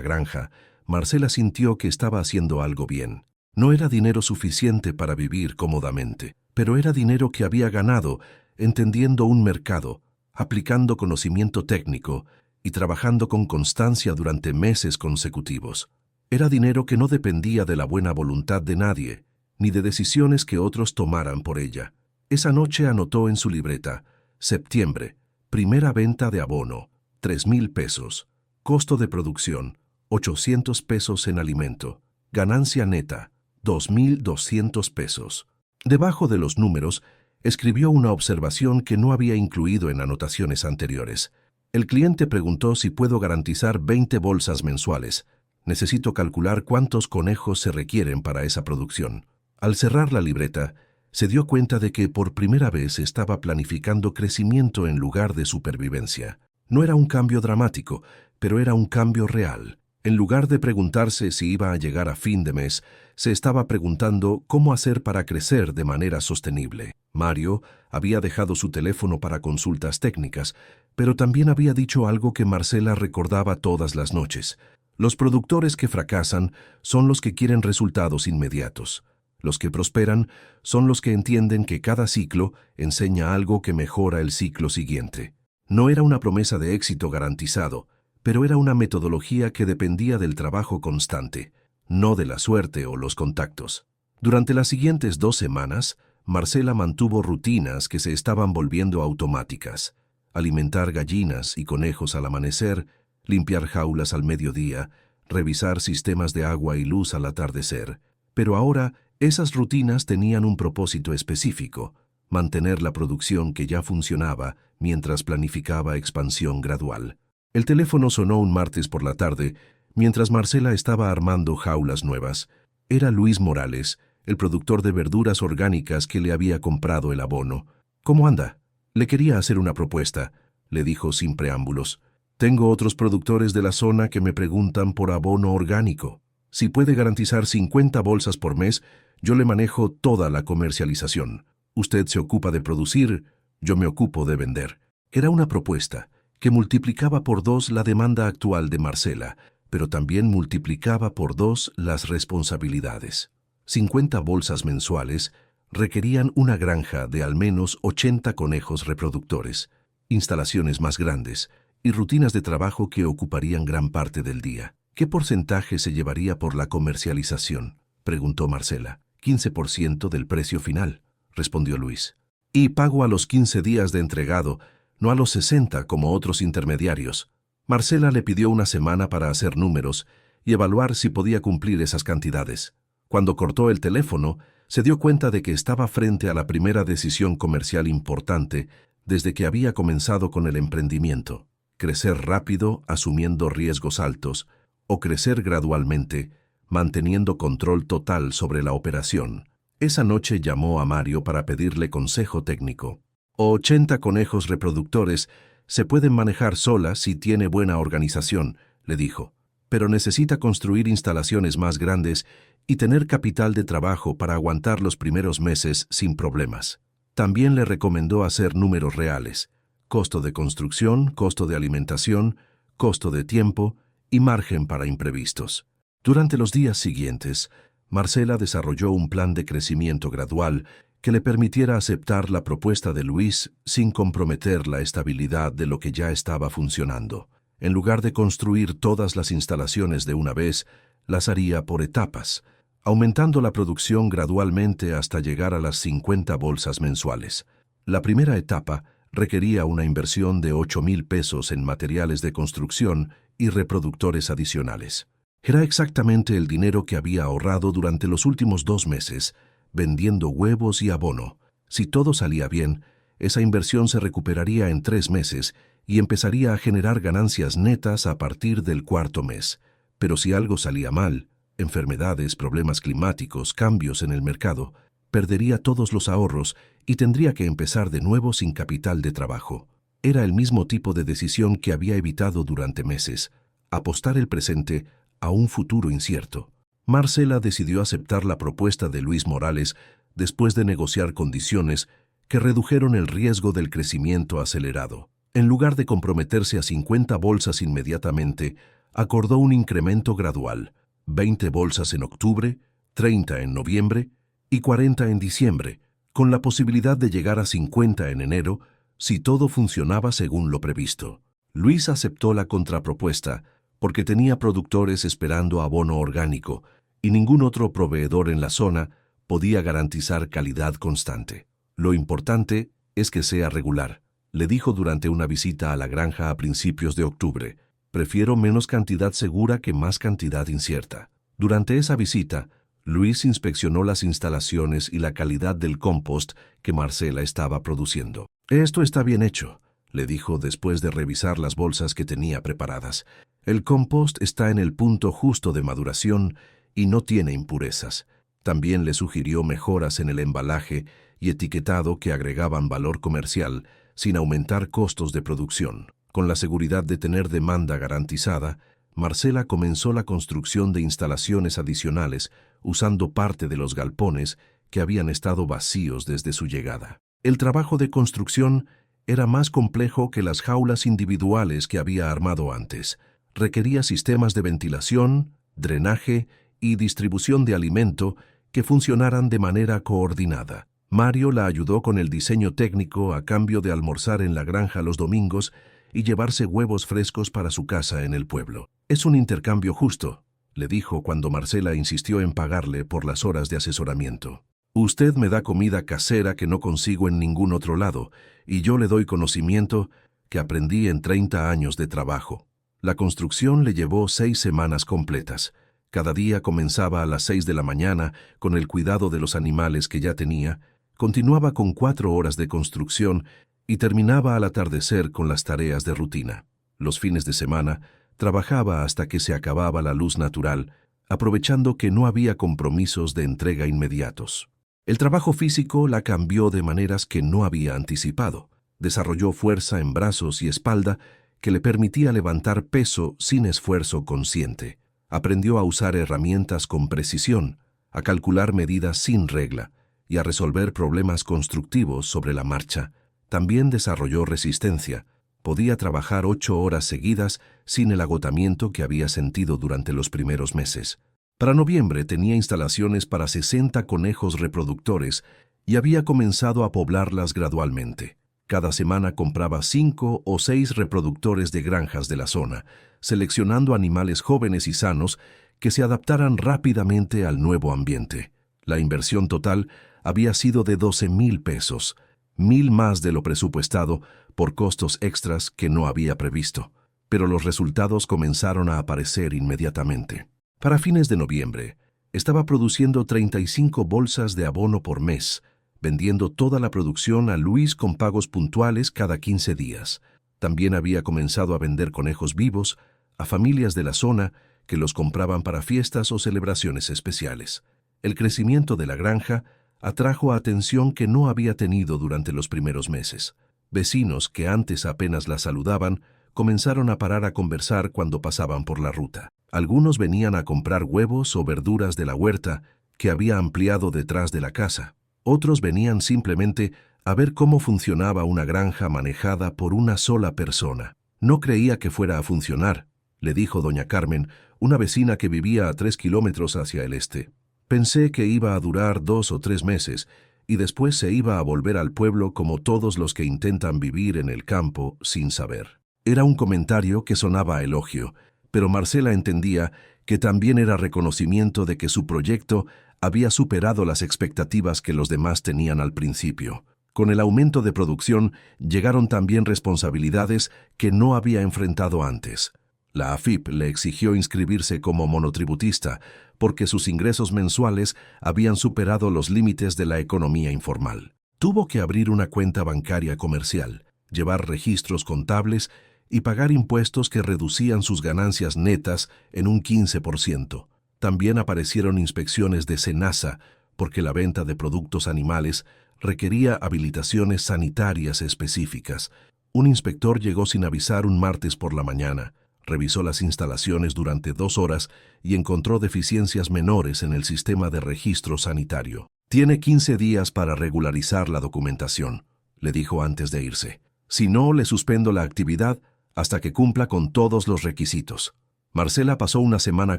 Speaker 1: granja, Marcela sintió que estaba haciendo algo bien. No era dinero suficiente para vivir cómodamente, pero era dinero que había ganado entendiendo un mercado, aplicando conocimiento técnico y trabajando con constancia durante meses consecutivos. Era dinero que no dependía de la buena voluntad de nadie, ni de decisiones que otros tomaran por ella. Esa noche anotó en su libreta: septiembre, primera venta de abono, 3,000 pesos. Costo de producción, 800 pesos en alimento. Ganancia neta, 2,200 pesos. Debajo de los números, escribió una observación que no había incluido en anotaciones anteriores. El cliente preguntó si puedo garantizar 20 bolsas mensuales. Necesito calcular cuántos conejos se requieren para esa producción. Al cerrar la libreta, se dio cuenta de que por primera vez estaba planificando crecimiento en lugar de supervivencia. No era un cambio dramático, pero era un cambio real. En lugar de preguntarse si iba a llegar a fin de mes, se estaba preguntando cómo hacer para crecer de manera sostenible. Mario había dejado su teléfono para consultas técnicas, pero también había dicho algo que Marcela recordaba todas las noches. Los productores que fracasan son los que quieren resultados inmediatos. Los que prosperan son los que entienden que cada ciclo enseña algo que mejora el ciclo siguiente. No era una promesa de éxito garantizado, pero era una metodología que dependía del trabajo constante, no de la suerte o los contactos. Durante las siguientes 2 semanas, Marcela mantuvo rutinas que se estaban volviendo automáticas: alimentar gallinas y conejos al amanecer, limpiar jaulas al mediodía, revisar sistemas de agua y luz al atardecer. Pero ahora, esas rutinas tenían un propósito específico: mantener la producción que ya funcionaba mientras planificaba expansión gradual. El teléfono sonó un martes por la tarde, mientras Marcela estaba armando jaulas nuevas. Era Luis Morales, el productor de verduras orgánicas que le había comprado el abono. «¿Cómo anda? Le quería hacer una propuesta», le dijo sin preámbulos. «Tengo otros productores de la zona que me preguntan por abono orgánico. Si puede garantizar 50 bolsas por mes, yo le manejo toda la comercialización. Usted se ocupa de producir, yo me ocupo de vender». Era una propuesta que multiplicaba por 2 la demanda actual de Marcela, pero también multiplicaba por 2 las responsabilidades. 50 bolsas mensuales requerían una granja de al menos 80 conejos reproductores, instalaciones más grandes y rutinas de trabajo que ocuparían gran parte del día. «¿Qué porcentaje se llevaría por la comercialización?», preguntó Marcela. «15% del precio final», respondió Luis. «Y pago a los 15 días de entregado, no a los 60 como otros intermediarios». Marcela le pidió una semana para hacer números y evaluar si podía cumplir esas cantidades. Cuando cortó el teléfono, se dio cuenta de que estaba frente a la primera decisión comercial importante desde que había comenzado con el emprendimiento: crecer rápido, asumiendo riesgos altos, o crecer gradualmente, manteniendo control total sobre la operación. Esa noche llamó a Mario para pedirle consejo técnico. 80 conejos reproductores se pueden manejar solas si tiene buena organización, le dijo, pero necesita construir instalaciones más grandes y tener capital de trabajo para aguantar los primeros meses sin problemas. También le recomendó hacer números reales: costo de construcción, costo de alimentación, costo de tiempo y margen para imprevistos. Durante los días siguientes, Marcela desarrolló un plan de crecimiento gradual que le permitiera aceptar la propuesta de Luis sin comprometer la estabilidad de lo que ya estaba funcionando. En lugar de construir todas las instalaciones de una vez, las haría por etapas, aumentando la producción gradualmente hasta llegar a las 50 bolsas mensuales. La primera etapa requería una inversión de 8,000 pesos en materiales de construcción y reproductores adicionales. Era exactamente el dinero que había ahorrado durante los últimos 2 meses, vendiendo huevos y abono. Si todo salía bien, esa inversión se recuperaría en 3 meses y empezaría a generar ganancias netas a partir del 4.º mes. Pero si algo salía mal, enfermedades, problemas climáticos, cambios en el mercado, perdería todos los ahorros y tendría que empezar de nuevo sin capital de trabajo. Era el mismo tipo de decisión que había evitado durante meses: apostar el presente a un futuro incierto. Marcela decidió aceptar la propuesta de Luis Morales después de negociar condiciones que redujeron el riesgo del crecimiento acelerado. En lugar de comprometerse a 50 bolsas inmediatamente, acordó un incremento gradual, 20 bolsas en octubre, 30 en noviembre y 40 en diciembre, con la posibilidad de llegar a 50 en enero si todo funcionaba según lo previsto. Luis aceptó la contrapropuesta porque tenía productores esperando abono orgánico y ningún otro proveedor en la zona podía garantizar calidad constante. Lo importante es que sea regular, le dijo durante una visita a la granja a principios de octubre. Prefiero menos cantidad segura que más cantidad incierta. Durante esa visita, Luis inspeccionó las instalaciones y la calidad del compost que Marcela estaba produciendo. Esto está bien hecho, le dijo después de revisar las bolsas que tenía preparadas. El compost está en el punto justo de maduración y no tiene impurezas. También le sugirió mejoras en el embalaje y etiquetado que agregaban valor comercial sin aumentar costos de producción. Con la seguridad de tener demanda garantizada, Marcela comenzó la construcción de instalaciones adicionales usando parte de los galpones que habían estado vacíos desde su llegada. El trabajo de construcción era más complejo que las jaulas individuales que había armado antes. Requería sistemas de ventilación, drenaje y distribución de alimento que funcionaran de manera coordinada. Mario la ayudó con el diseño técnico a cambio de almorzar en la granja los domingos y llevarse huevos frescos para su casa en el pueblo. Es un intercambio justo, le dijo cuando Marcela insistió en pagarle por las horas de asesoramiento. Usted me da comida casera que no consigo en ningún otro lado, y yo le doy conocimiento que aprendí en 30 años de trabajo. La construcción le llevó 6 semanas completas. Cada día comenzaba a las 6 de la mañana con el cuidado de los animales que ya tenía, continuaba con 4 horas de construcción y terminaba al atardecer con las tareas de rutina. Los fines de semana trabajaba hasta que se acababa la luz natural, aprovechando que no había compromisos de entrega inmediatos. El trabajo físico la cambió de maneras que no había anticipado. Desarrolló fuerza en brazos y espalda que le permitía levantar peso sin esfuerzo consciente. Aprendió a usar herramientas con precisión, a calcular medidas sin regla y a resolver problemas constructivos sobre la marcha. También desarrolló resistencia. Podía trabajar 8 horas seguidas sin el agotamiento que había sentido durante los primeros meses. Para noviembre tenía instalaciones para 60 conejos reproductores y había comenzado a poblarlas gradualmente. Cada semana compraba 5 o 6 reproductores de granjas de la zona, seleccionando animales jóvenes y sanos que se adaptaran rápidamente al nuevo ambiente. La inversión total había sido de 12,000 pesos, 1,000 más de lo presupuestado por costos extras que no había previsto, pero los resultados comenzaron a aparecer inmediatamente. Para fines de noviembre, estaba produciendo 35 bolsas de abono por mes, vendiendo toda la producción a Luis con pagos puntuales cada 15 días. También había comenzado a vender conejos vivos a familias de la zona que los compraban para fiestas o celebraciones especiales. El crecimiento de la granja atrajo atención que no había tenido durante los primeros meses. Vecinos que antes apenas la saludaban comenzaron a parar a conversar cuando pasaban por la ruta. Algunos venían a comprar huevos o verduras de la huerta que había ampliado detrás de la casa. Otros venían simplemente a ver cómo funcionaba una granja manejada por una sola persona. No creía que fuera a funcionar, le dijo doña Carmen, una vecina que vivía a 3 kilómetros hacia el este. Pensé que iba a durar 2 o 3 meses y después se iba a volver al pueblo como todos los que intentan vivir en el campo sin saber. Era un comentario que sonaba a elogio, pero Marcela entendía que también era reconocimiento de que su proyecto había superado las expectativas que los demás tenían al principio. Con el aumento de producción llegaron también responsabilidades que no había enfrentado antes. La AFIP le exigió inscribirse como monotributista porque sus ingresos mensuales habían superado los límites de la economía informal. Tuvo que abrir una cuenta bancaria comercial, llevar registros contables y pagar impuestos que reducían sus ganancias netas en un 15%. También aparecieron inspecciones de SENASA porque la venta de productos animales requería habilitaciones sanitarias específicas. Un inspector llegó sin avisar un martes por la mañana, Revisó las instalaciones durante 2 horas y encontró deficiencias menores en el sistema de registro sanitario. Tiene 15 días para regularizar la documentación, le dijo antes de irse. Si no, le suspendo la actividad hasta que cumpla con todos los requisitos. Marcela pasó una semana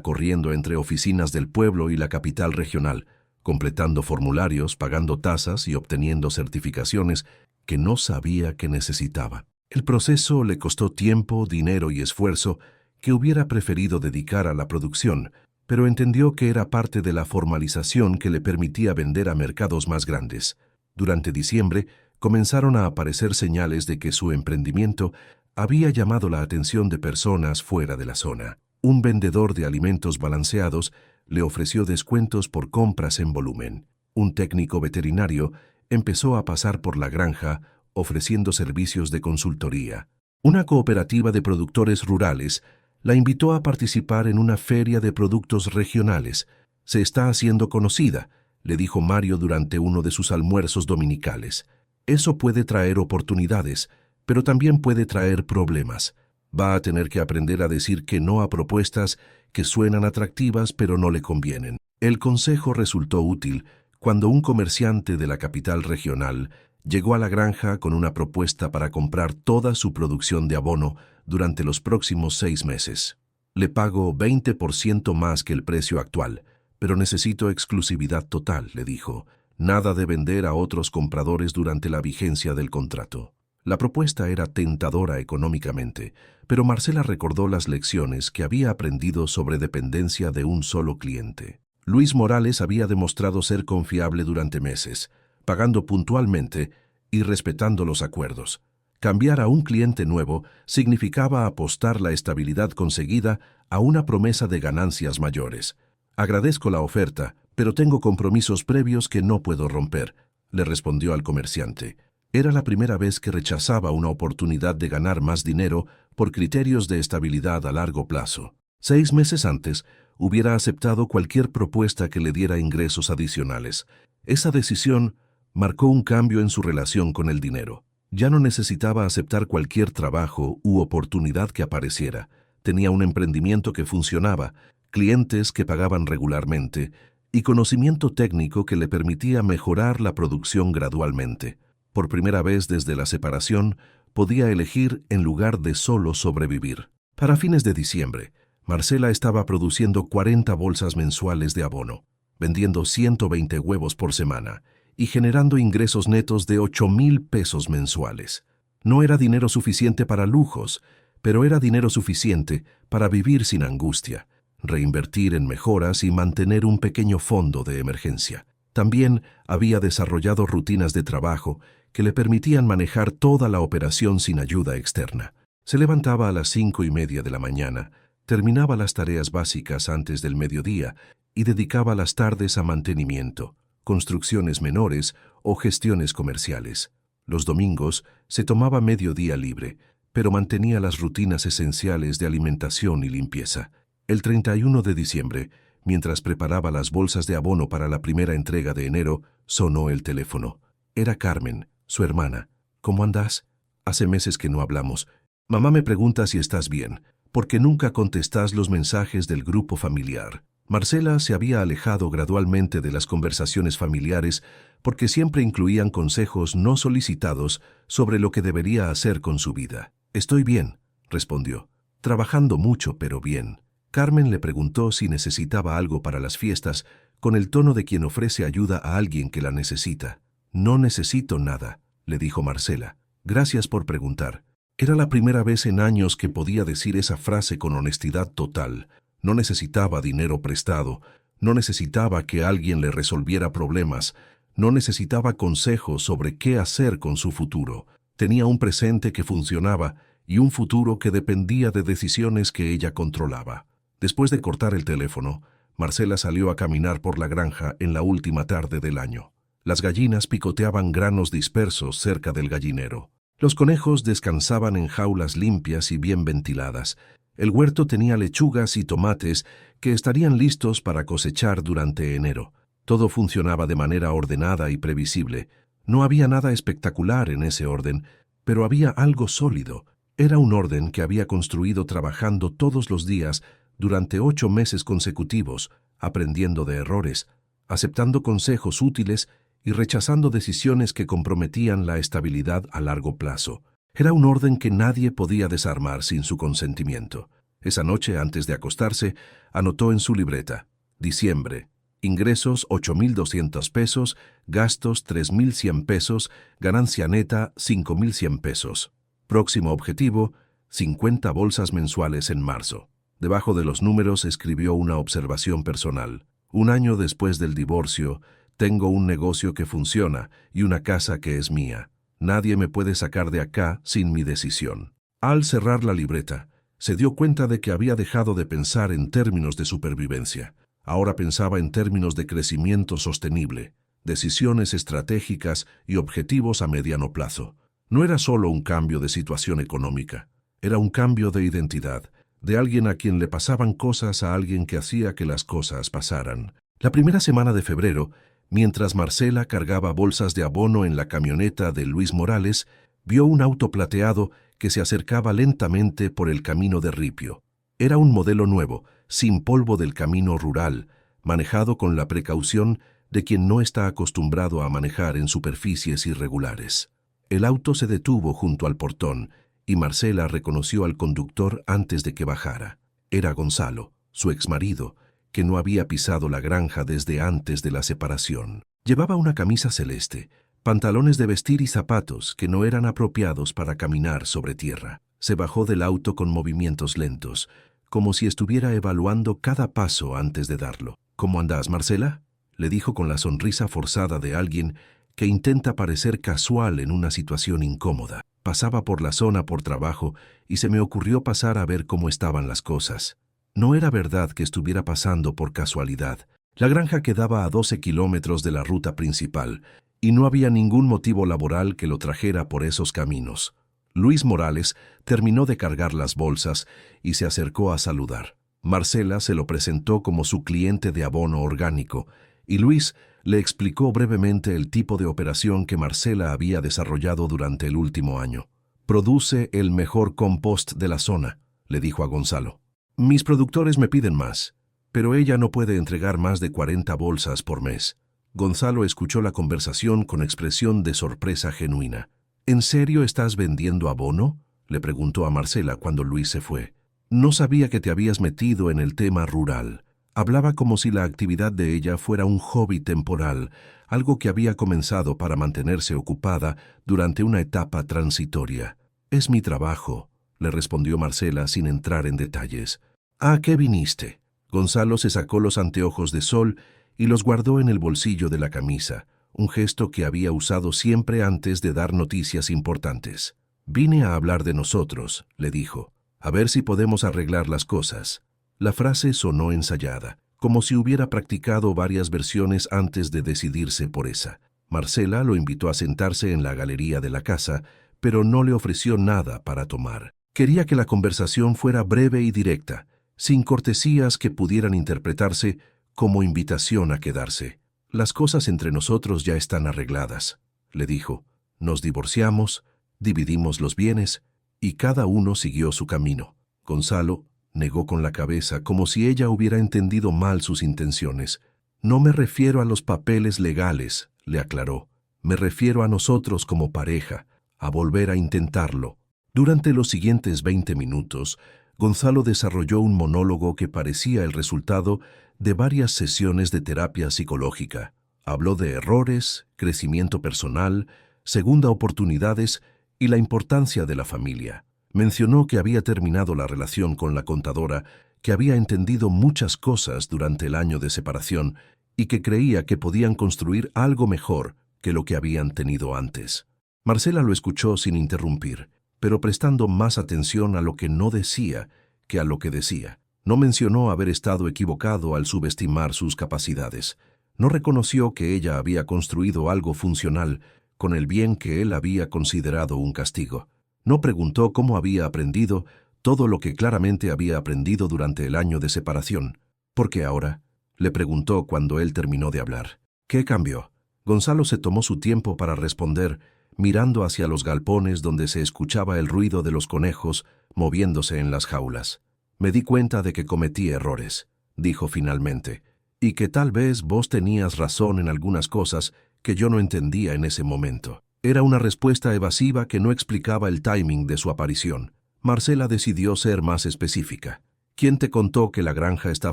Speaker 1: corriendo entre oficinas del pueblo y la capital regional, completando formularios, pagando tasas y obteniendo certificaciones que no sabía que necesitaba. El proceso le costó tiempo, dinero y esfuerzo que hubiera preferido dedicar a la producción, pero entendió que era parte de la formalización que le permitía vender a mercados más grandes. Durante diciembre, comenzaron a aparecer señales de que su emprendimiento había llamado la atención de personas fuera de la zona. Un vendedor de alimentos balanceados le ofreció descuentos por compras en volumen. Un técnico veterinario empezó a pasar por la granja ofreciendo servicios de consultoría. Una cooperativa de productores rurales la invitó a participar en una feria de productos regionales. Se está haciendo conocida, le dijo Mario durante uno de sus almuerzos dominicales. Eso puede traer oportunidades, pero también puede traer problemas. Va a tener que aprender a decir que no a propuestas que suenan atractivas pero no le convienen. El consejo resultó útil cuando un comerciante de la capital regional llegó a la granja con una propuesta para comprar toda su producción de abono durante los próximos 6 meses. Le pago 20% más que el precio actual, pero necesito exclusividad total, le dijo. Nada de vender a otros compradores durante la vigencia del contrato. La propuesta era tentadora económicamente, pero Marcela recordó las lecciones que había aprendido sobre dependencia de un solo cliente. Luis Morales había demostrado ser confiable durante meses, pagando puntualmente y respetando los acuerdos. Cambiar a un cliente nuevo significaba apostar la estabilidad conseguida a una promesa de ganancias mayores. Agradezco la oferta, pero tengo compromisos previos que no puedo romper, le respondió al comerciante. Era la primera vez que rechazaba una oportunidad de ganar más dinero por criterios de estabilidad a largo plazo. 6 meses antes, hubiera aceptado cualquier propuesta que le diera ingresos adicionales. Esa decisión marcó un cambio en su relación con el dinero. Ya no necesitaba aceptar cualquier trabajo u oportunidad que apareciera. Tenía un emprendimiento que funcionaba, clientes que pagaban regularmente y conocimiento técnico que le permitía mejorar la producción gradualmente. Por primera vez desde la separación, podía elegir en lugar de solo sobrevivir. Para fines de diciembre, Marcela estaba produciendo 40 bolsas mensuales de abono, vendiendo 120 huevos por semana y generando ingresos netos de 8,000 pesos mensuales. No era dinero suficiente para lujos, pero era dinero suficiente para vivir sin angustia, reinvertir en mejoras y mantener un pequeño fondo de emergencia. También había desarrollado rutinas de trabajo que le permitían manejar toda la operación sin ayuda externa. Se levantaba a las 5:30 de la mañana, terminaba las tareas básicas antes del mediodía y dedicaba las tardes a mantenimiento, construcciones menores o gestiones comerciales. Los domingos se tomaba mediodía libre, pero mantenía las rutinas esenciales de alimentación y limpieza. El 31 de diciembre, mientras preparaba las bolsas de abono para la primera entrega de enero, sonó el teléfono. Era Carmen, su hermana. ¿Cómo andás? Hace meses que no hablamos. Mamá me pregunta si estás bien, porque nunca contestás los mensajes del grupo familiar. Marcela se había alejado gradualmente de las conversaciones familiares porque siempre incluían consejos no solicitados sobre lo que debería hacer con su vida. Estoy bien, respondió. Trabajando mucho, pero bien. Carmen le preguntó si necesitaba algo para las fiestas, con el tono de quien ofrece ayuda a alguien que la necesita. No necesito nada, le dijo Marcela. Gracias por preguntar. Era la primera vez en años que podía decir esa frase con honestidad total. No necesitaba dinero prestado, no necesitaba que alguien le resolviera problemas, no necesitaba consejos sobre qué hacer con su futuro. Tenía un presente que funcionaba y un futuro que dependía de decisiones que ella controlaba. Después de cortar el teléfono, Marcela salió a caminar por la granja en la última tarde del año. Las gallinas picoteaban granos dispersos cerca del gallinero. Los conejos descansaban en jaulas limpias y bien ventiladas. El huerto tenía lechugas y tomates que estarían listos para cosechar durante enero. Todo funcionaba de manera ordenada y previsible. No había nada espectacular en ese orden, pero había algo sólido. Era un orden que había construido trabajando todos los días durante 8 meses consecutivos, aprendiendo de errores, aceptando consejos útiles y rechazando decisiones que comprometían la estabilidad a largo plazo. Era un orden que nadie podía desarmar sin su consentimiento. Esa noche, antes de acostarse, anotó en su libreta: diciembre, ingresos 8,200 pesos, gastos 3,100 pesos, ganancia neta 5,100 pesos. Próximo objetivo, 50 bolsas mensuales en marzo. Debajo de los números escribió una observación personal: 1 año después del divorcio, tengo un negocio que funciona y una casa que es mía. Nadie me puede sacar de acá sin mi decisión. Al cerrar la libreta, se dio cuenta de que había dejado de pensar en términos de supervivencia. Ahora pensaba en términos de crecimiento sostenible, decisiones estratégicas y objetivos a mediano plazo. No era solo un cambio de situación económica, era un cambio de identidad, de alguien a quien le pasaban cosas a alguien que hacía que las cosas pasaran. La primera semana de febrero, mientras Marcela cargaba bolsas de abono en la camioneta de Luis Morales, vio un auto plateado que se acercaba lentamente por el camino de ripio. Era un modelo nuevo, sin polvo del camino rural, manejado con la precaución de quien no está acostumbrado a manejar en superficies irregulares. El auto se detuvo junto al portón y Marcela reconoció al conductor antes de que bajara. Era Gonzalo, su exmarido, que no había pisado la granja desde antes de la separación. Llevaba una camisa celeste, pantalones de vestir y zapatos que no eran apropiados para caminar sobre tierra. Se bajó del auto con movimientos lentos, como si estuviera evaluando cada paso antes de darlo. ¿Cómo andás, Marcela?, le dijo con la sonrisa forzada de alguien que intenta parecer casual en una situación incómoda. Pasaba por la zona por trabajo y se me ocurrió pasar a ver cómo estaban las cosas. No era verdad que estuviera pasando por casualidad. La granja quedaba a 12 kilómetros de la ruta principal y no había ningún motivo laboral que lo trajera por esos caminos. Luis Morales terminó de cargar las bolsas y se acercó a saludar. Marcela se lo presentó como su cliente de abono orgánico y Luis le explicó brevemente el tipo de operación que Marcela había desarrollado durante el último año. «Produce el mejor compost de la zona», le dijo a Gonzalo. «Mis productores me piden más, pero ella no puede entregar más de 40 bolsas por mes». Gonzalo escuchó la conversación con expresión de sorpresa genuina. «¿En serio estás vendiendo abono?», le preguntó a Marcela cuando Luis se fue. «No sabía que te habías metido en el tema rural». Hablaba como si la actividad de ella fuera un hobby temporal, algo que había comenzado para mantenerse ocupada durante una etapa transitoria. «Es mi trabajo», le respondió Marcela sin entrar en detalles. «¿A qué viniste?». Gonzalo se sacó los anteojos de sol y los guardó en el bolsillo de la camisa, un gesto que había usado siempre antes de dar noticias importantes. «Vine a hablar de nosotros», le dijo, «a ver si podemos arreglar las cosas». La frase sonó ensayada, como si hubiera practicado varias versiones antes de decidirse por esa. Marcela lo invitó a sentarse en la galería de la casa, pero no le ofreció nada para tomar. Quería que la conversación fuera breve y directa, sin cortesías que pudieran interpretarse como invitación a quedarse. «Las cosas entre nosotros ya están arregladas», le dijo. «Nos divorciamos, dividimos los bienes y cada uno siguió su camino». Gonzalo negó con la cabeza, como si ella hubiera entendido mal sus intenciones. «No me refiero a los papeles legales», le aclaró. «Me refiero a nosotros como pareja, a volver a intentarlo». Durante los siguientes 20 minutos, Gonzalo desarrolló un monólogo que parecía el resultado de varias sesiones de terapia psicológica. Habló de errores, crecimiento personal, segunda oportunidades y la importancia de la familia. Mencionó que había terminado la relación con la contadora, que había entendido muchas cosas durante el año de separación y que creía que podían construir algo mejor que lo que habían tenido antes. Marcela lo escuchó sin interrumpir, pero prestando más atención a lo que no decía que a lo que decía. No mencionó haber estado equivocado al subestimar sus capacidades. No reconoció que ella había construido algo funcional con el bien que él había considerado un castigo. No preguntó cómo había aprendido todo lo que claramente había aprendido durante el año de separación. «¿Por qué ahora?», le preguntó cuando él terminó de hablar. «¿Qué cambió?». Gonzalo se tomó su tiempo para responder, mirando hacia los galpones donde se escuchaba el ruido de los conejos moviéndose en las jaulas. Me di cuenta de que cometí errores, dijo finalmente, y que tal vez vos tenías razón en algunas cosas que yo no entendía en ese momento. Era una respuesta evasiva que no explicaba el timing de su aparición. Marcela decidió ser más específica. ¿Quién te contó que la granja está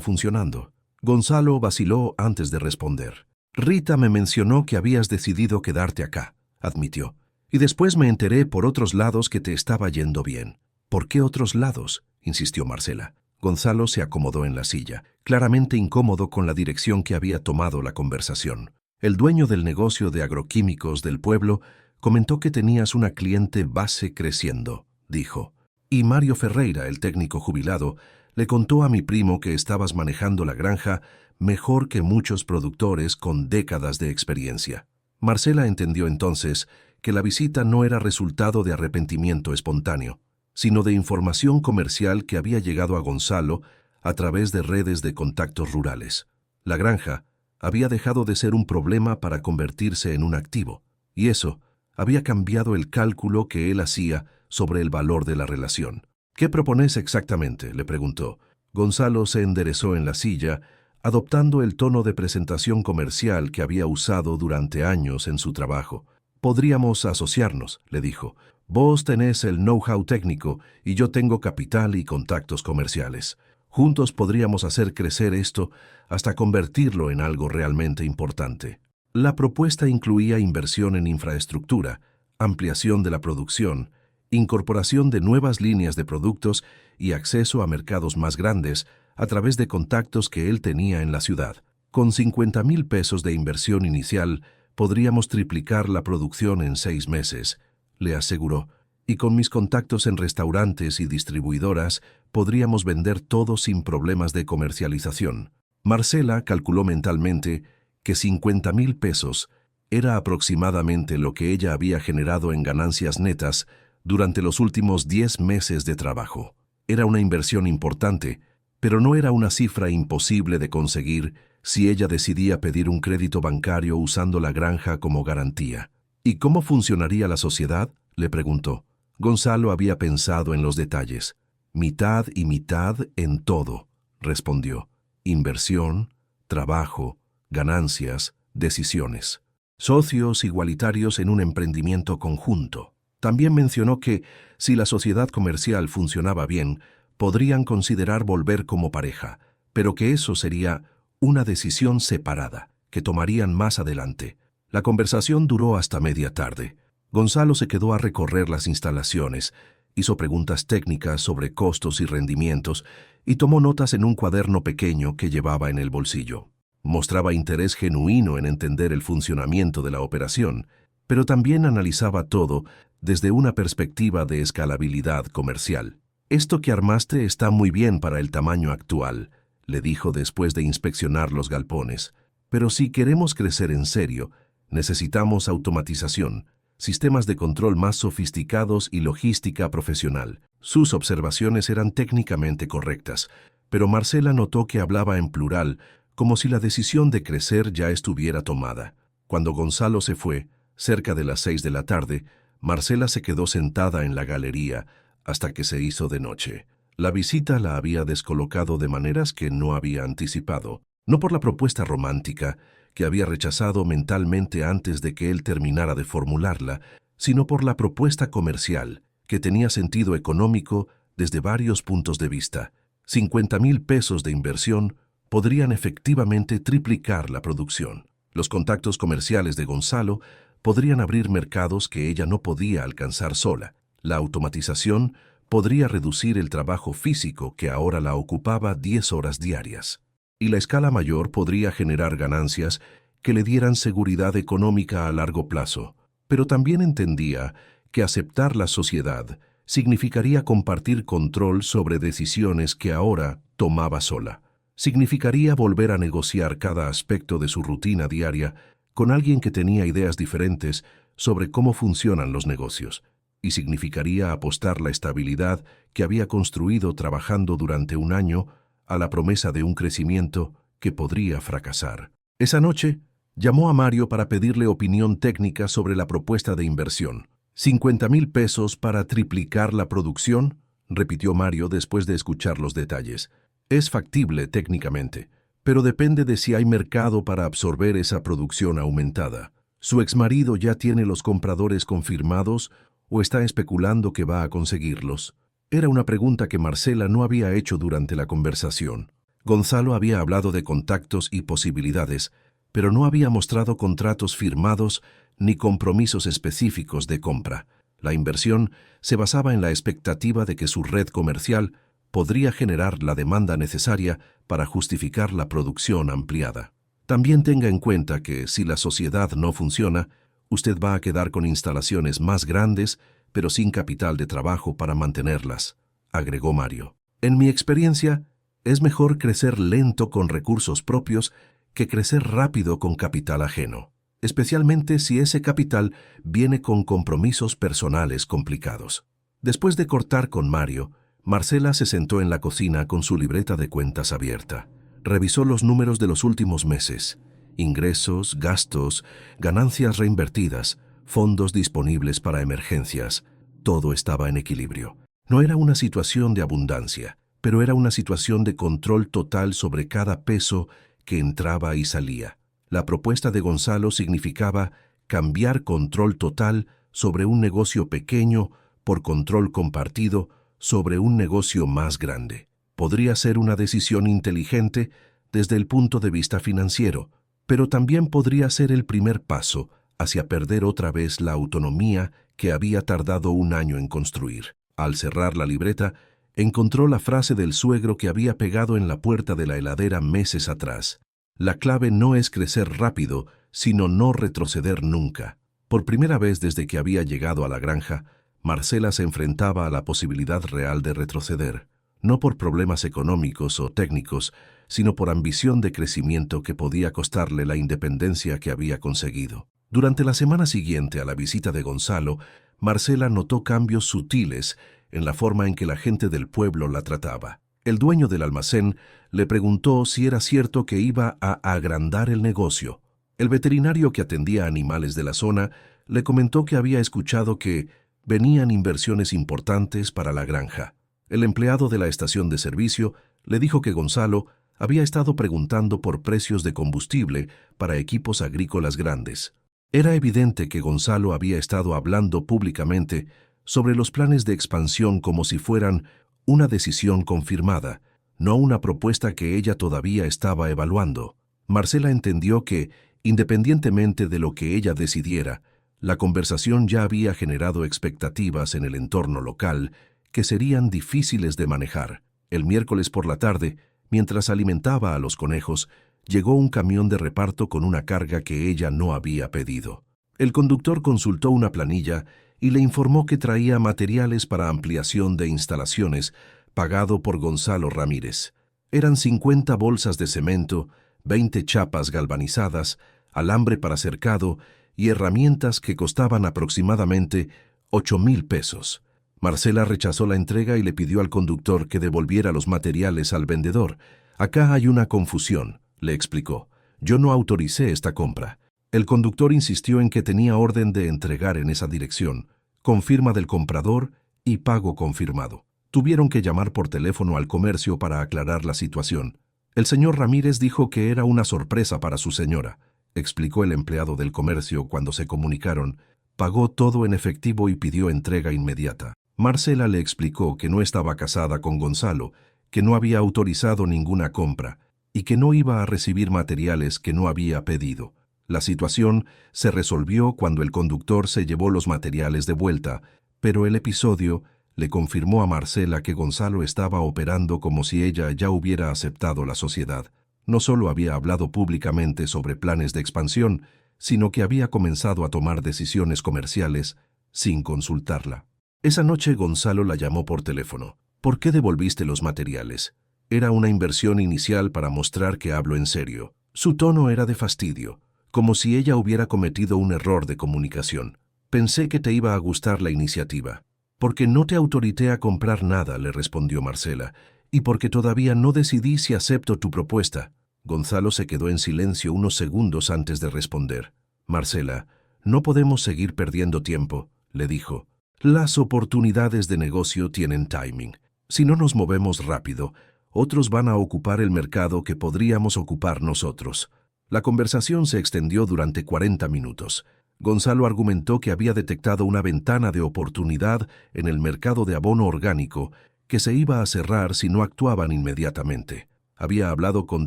Speaker 1: funcionando? Gonzalo vaciló antes de responder. Rita me mencionó que habías decidido quedarte acá, admitió. Y después me enteré por otros lados que te estaba yendo bien. ¿Por qué otros lados?, insistió Marcela. Gonzalo se acomodó en la silla, claramente incómodo con la dirección que había tomado la conversación. El dueño del negocio de agroquímicos del pueblo comentó que tenías una cliente base creciendo, dijo. Y Mario Ferreira, el técnico jubilado, le contó a mi primo que estabas manejando la granja mejor que muchos productores con décadas de experiencia. Marcela entendió entonces que la visita no era resultado de arrepentimiento espontáneo, sino de información comercial que había llegado a Gonzalo a través de redes de contactos rurales. La granja había dejado de ser un problema para convertirse en un activo, y eso había cambiado el cálculo que él hacía sobre el valor de la relación. ¿Qué propones exactamente?, le preguntó. Gonzalo se enderezó en la silla, adoptando el tono de presentación comercial que había usado durante años en su trabajo. Podríamos asociarnos, le dijo. Vos tenés el know-how técnico y yo tengo capital y contactos comerciales. Juntos podríamos hacer crecer esto hasta convertirlo en algo realmente importante. La propuesta incluía inversión en infraestructura, ampliación de la producción, incorporación de nuevas líneas de productos y acceso a mercados más grandes a través de contactos que él tenía en la ciudad. Con 50,000 pesos de inversión inicial, podríamos triplicar la producción en 6 meses, le aseguró, y con mis contactos en restaurantes y distribuidoras podríamos vender todo sin problemas de comercialización. Marcela calculó mentalmente que 50,000 pesos era aproximadamente lo que ella había generado en ganancias netas durante los últimos 10 meses de trabajo. Era una inversión importante, pero no era una cifra imposible de conseguir si ella decidía pedir un crédito bancario usando la granja como garantía. ¿Y cómo funcionaría la sociedad?, le preguntó. Gonzalo había pensado en los detalles. Mitad y mitad en todo, respondió. Inversión, trabajo, ganancias, decisiones. Socios igualitarios en un emprendimiento conjunto. También mencionó que, si la sociedad comercial funcionaba bien, podrían considerar volver como pareja, pero que eso sería una decisión separada, que tomarían más adelante. La conversación duró hasta media tarde. Gonzalo se quedó a recorrer las instalaciones, hizo preguntas técnicas sobre costos y rendimientos y tomó notas en un cuaderno pequeño que llevaba en el bolsillo. Mostraba interés genuino en entender el funcionamiento de la operación, pero también analizaba todo desde una perspectiva de escalabilidad comercial. Esto que armaste está muy bien para el tamaño actual, le dijo después de inspeccionar los galpones, pero si queremos crecer en serio, necesitamos automatización, sistemas de control más sofisticados y logística profesional. Sus observaciones eran técnicamente correctas, pero Marcela notó que hablaba en plural, como si la decisión de crecer ya estuviera tomada. Cuando Gonzalo se fue, cerca de las 6 de la tarde, Marcela se quedó sentada en la galería hasta que se hizo de noche. La visita la había descolocado de maneras que no había anticipado, no por la propuesta romántica, que había rechazado mentalmente antes de que él terminara de formularla, sino por la propuesta comercial, que tenía sentido económico desde varios puntos de vista. 50,000 pesos de inversión podrían efectivamente triplicar la producción. Los contactos comerciales de Gonzalo podrían abrir mercados que ella no podía alcanzar sola. La automatización podría reducir el trabajo físico que ahora la ocupaba 10 horas diarias. Y la escala mayor podría generar ganancias que le dieran seguridad económica a largo plazo. Pero también entendía que aceptar la sociedad significaría compartir control sobre decisiones que ahora tomaba sola. Significaría volver a negociar cada aspecto de su rutina diaria con alguien que tenía ideas diferentes sobre cómo funcionan los negocios, y significaría apostar la estabilidad que había construido trabajando durante un año a la promesa de un crecimiento que podría fracasar. Esa noche, Llamó a Mario para pedirle opinión técnica sobre la propuesta de inversión. ¿50,000 pesos para triplicar la producción?, repitió Mario después de escuchar los detalles. Es factible técnicamente, pero depende de si hay mercado para absorber esa producción aumentada. ¿Su exmarido ya tiene los compradores confirmados o está especulando que va a conseguirlos? Era una pregunta que Marcela no había hecho durante la conversación. Gonzalo había hablado de contactos y posibilidades, pero no había mostrado contratos firmados ni compromisos específicos de compra. La inversión se basaba en la expectativa de que su red comercial podría generar la demanda necesaria para justificar la producción ampliada. También tenga en cuenta que si la sociedad no funciona, usted va a quedar con instalaciones más grandes, pero sin capital de trabajo para mantenerlas, agregó Mario. En mi experiencia, es mejor crecer lento con recursos propios que crecer rápido con capital ajeno, especialmente si ese capital viene con compromisos personales complicados. Después de cortar con Mario, Marcela se sentó en la cocina con su libreta de cuentas abierta. Revisó los números de los últimos meses: ingresos, gastos, ganancias reinvertidas, fondos disponibles para emergencias. Todo estaba en equilibrio. No era una situación de abundancia, pero era una situación de control total sobre cada peso que entraba y salía. La propuesta de Gonzalo significaba cambiar control total sobre un negocio pequeño por control compartido sobre un negocio más grande. Podría ser una decisión inteligente desde el punto de vista financiero, pero también podría ser el primer paso hacia perder otra vez la autonomía que había tardado un año en construir. Al cerrar la libreta, encontró la frase del suegro que había pegado en la puerta de la heladera meses atrás. La clave no es crecer rápido, sino no retroceder nunca. Por primera vez desde que había llegado a la granja, Marcela se enfrentaba a la posibilidad real de retroceder, no por problemas económicos o técnicos, sino por ambición de crecimiento que podía costarle la independencia que había conseguido. Durante la semana siguiente a la visita de Gonzalo, Marcela notó cambios sutiles en la forma en que la gente del pueblo la trataba. El dueño del almacén le preguntó si era cierto que iba a agrandar el negocio. El veterinario que atendía animales de la zona le comentó que había escuchado que venían inversiones importantes para la granja. El empleado de la estación de servicio le dijo que Gonzalo había estado preguntando por precios de combustible para equipos agrícolas grandes. Era evidente que Gonzalo había estado hablando públicamente sobre los planes de expansión como si fueran una decisión confirmada, no una propuesta que ella todavía estaba evaluando. Marcela entendió que, independientemente de lo que ella decidiera, la conversación ya había generado expectativas en el entorno local que serían difíciles de manejar. El miércoles por la tarde, mientras alimentaba a los conejos, llegó un camión de reparto con una carga que ella no había pedido. El conductor consultó una planilla y le informó que traía materiales para ampliación de instalaciones, pagado por Gonzalo Ramírez. Eran 50 bolsas de cemento, 20 chapas galvanizadas, alambre para cercado y herramientas que costaban aproximadamente 8,000 pesos. Marcela rechazó la entrega y le pidió al conductor que devolviera los materiales al vendedor. «Acá hay una confusión», le explicó. «Yo no autoricé esta compra». El conductor insistió en que tenía orden de entregar en esa dirección, con firma del comprador y pago confirmado. Tuvieron que llamar por teléfono al comercio para aclarar la situación. El señor Ramírez dijo que era una sorpresa para su señora, explicó el empleado del comercio cuando se comunicaron. Pagó todo en efectivo y pidió entrega inmediata. Marcela le explicó que no estaba casada con Gonzalo, que no había autorizado ninguna compra y que no iba a recibir materiales que no había pedido. La situación se resolvió cuando el conductor se llevó los materiales de vuelta, pero el episodio le confirmó a Marcela que Gonzalo estaba operando como si ella ya hubiera aceptado la sociedad. No solo había hablado públicamente sobre planes de expansión, sino que había comenzado a tomar decisiones comerciales sin consultarla. Esa noche Gonzalo la llamó por teléfono. «¿Por qué devolviste los materiales?» Era una inversión inicial para mostrar que hablo en serio. Su tono era de fastidio, como si ella hubiera cometido un error de comunicación. «Pensé que te iba a gustar la iniciativa». «Porque no te autorité a comprar nada», le respondió Marcela, «y porque todavía no decidí si acepto tu propuesta». Gonzalo se quedó en silencio unos segundos antes de responder. Marcela, no podemos seguir perdiendo tiempo, le dijo. Las oportunidades de negocio tienen timing. Si no nos movemos rápido, otros van a ocupar el mercado que podríamos ocupar nosotros. La conversación se extendió durante 40 minutos. Gonzalo argumentó que había detectado una ventana de oportunidad en el mercado de abono orgánico que se iba a cerrar si no actuaban inmediatamente. Había hablado con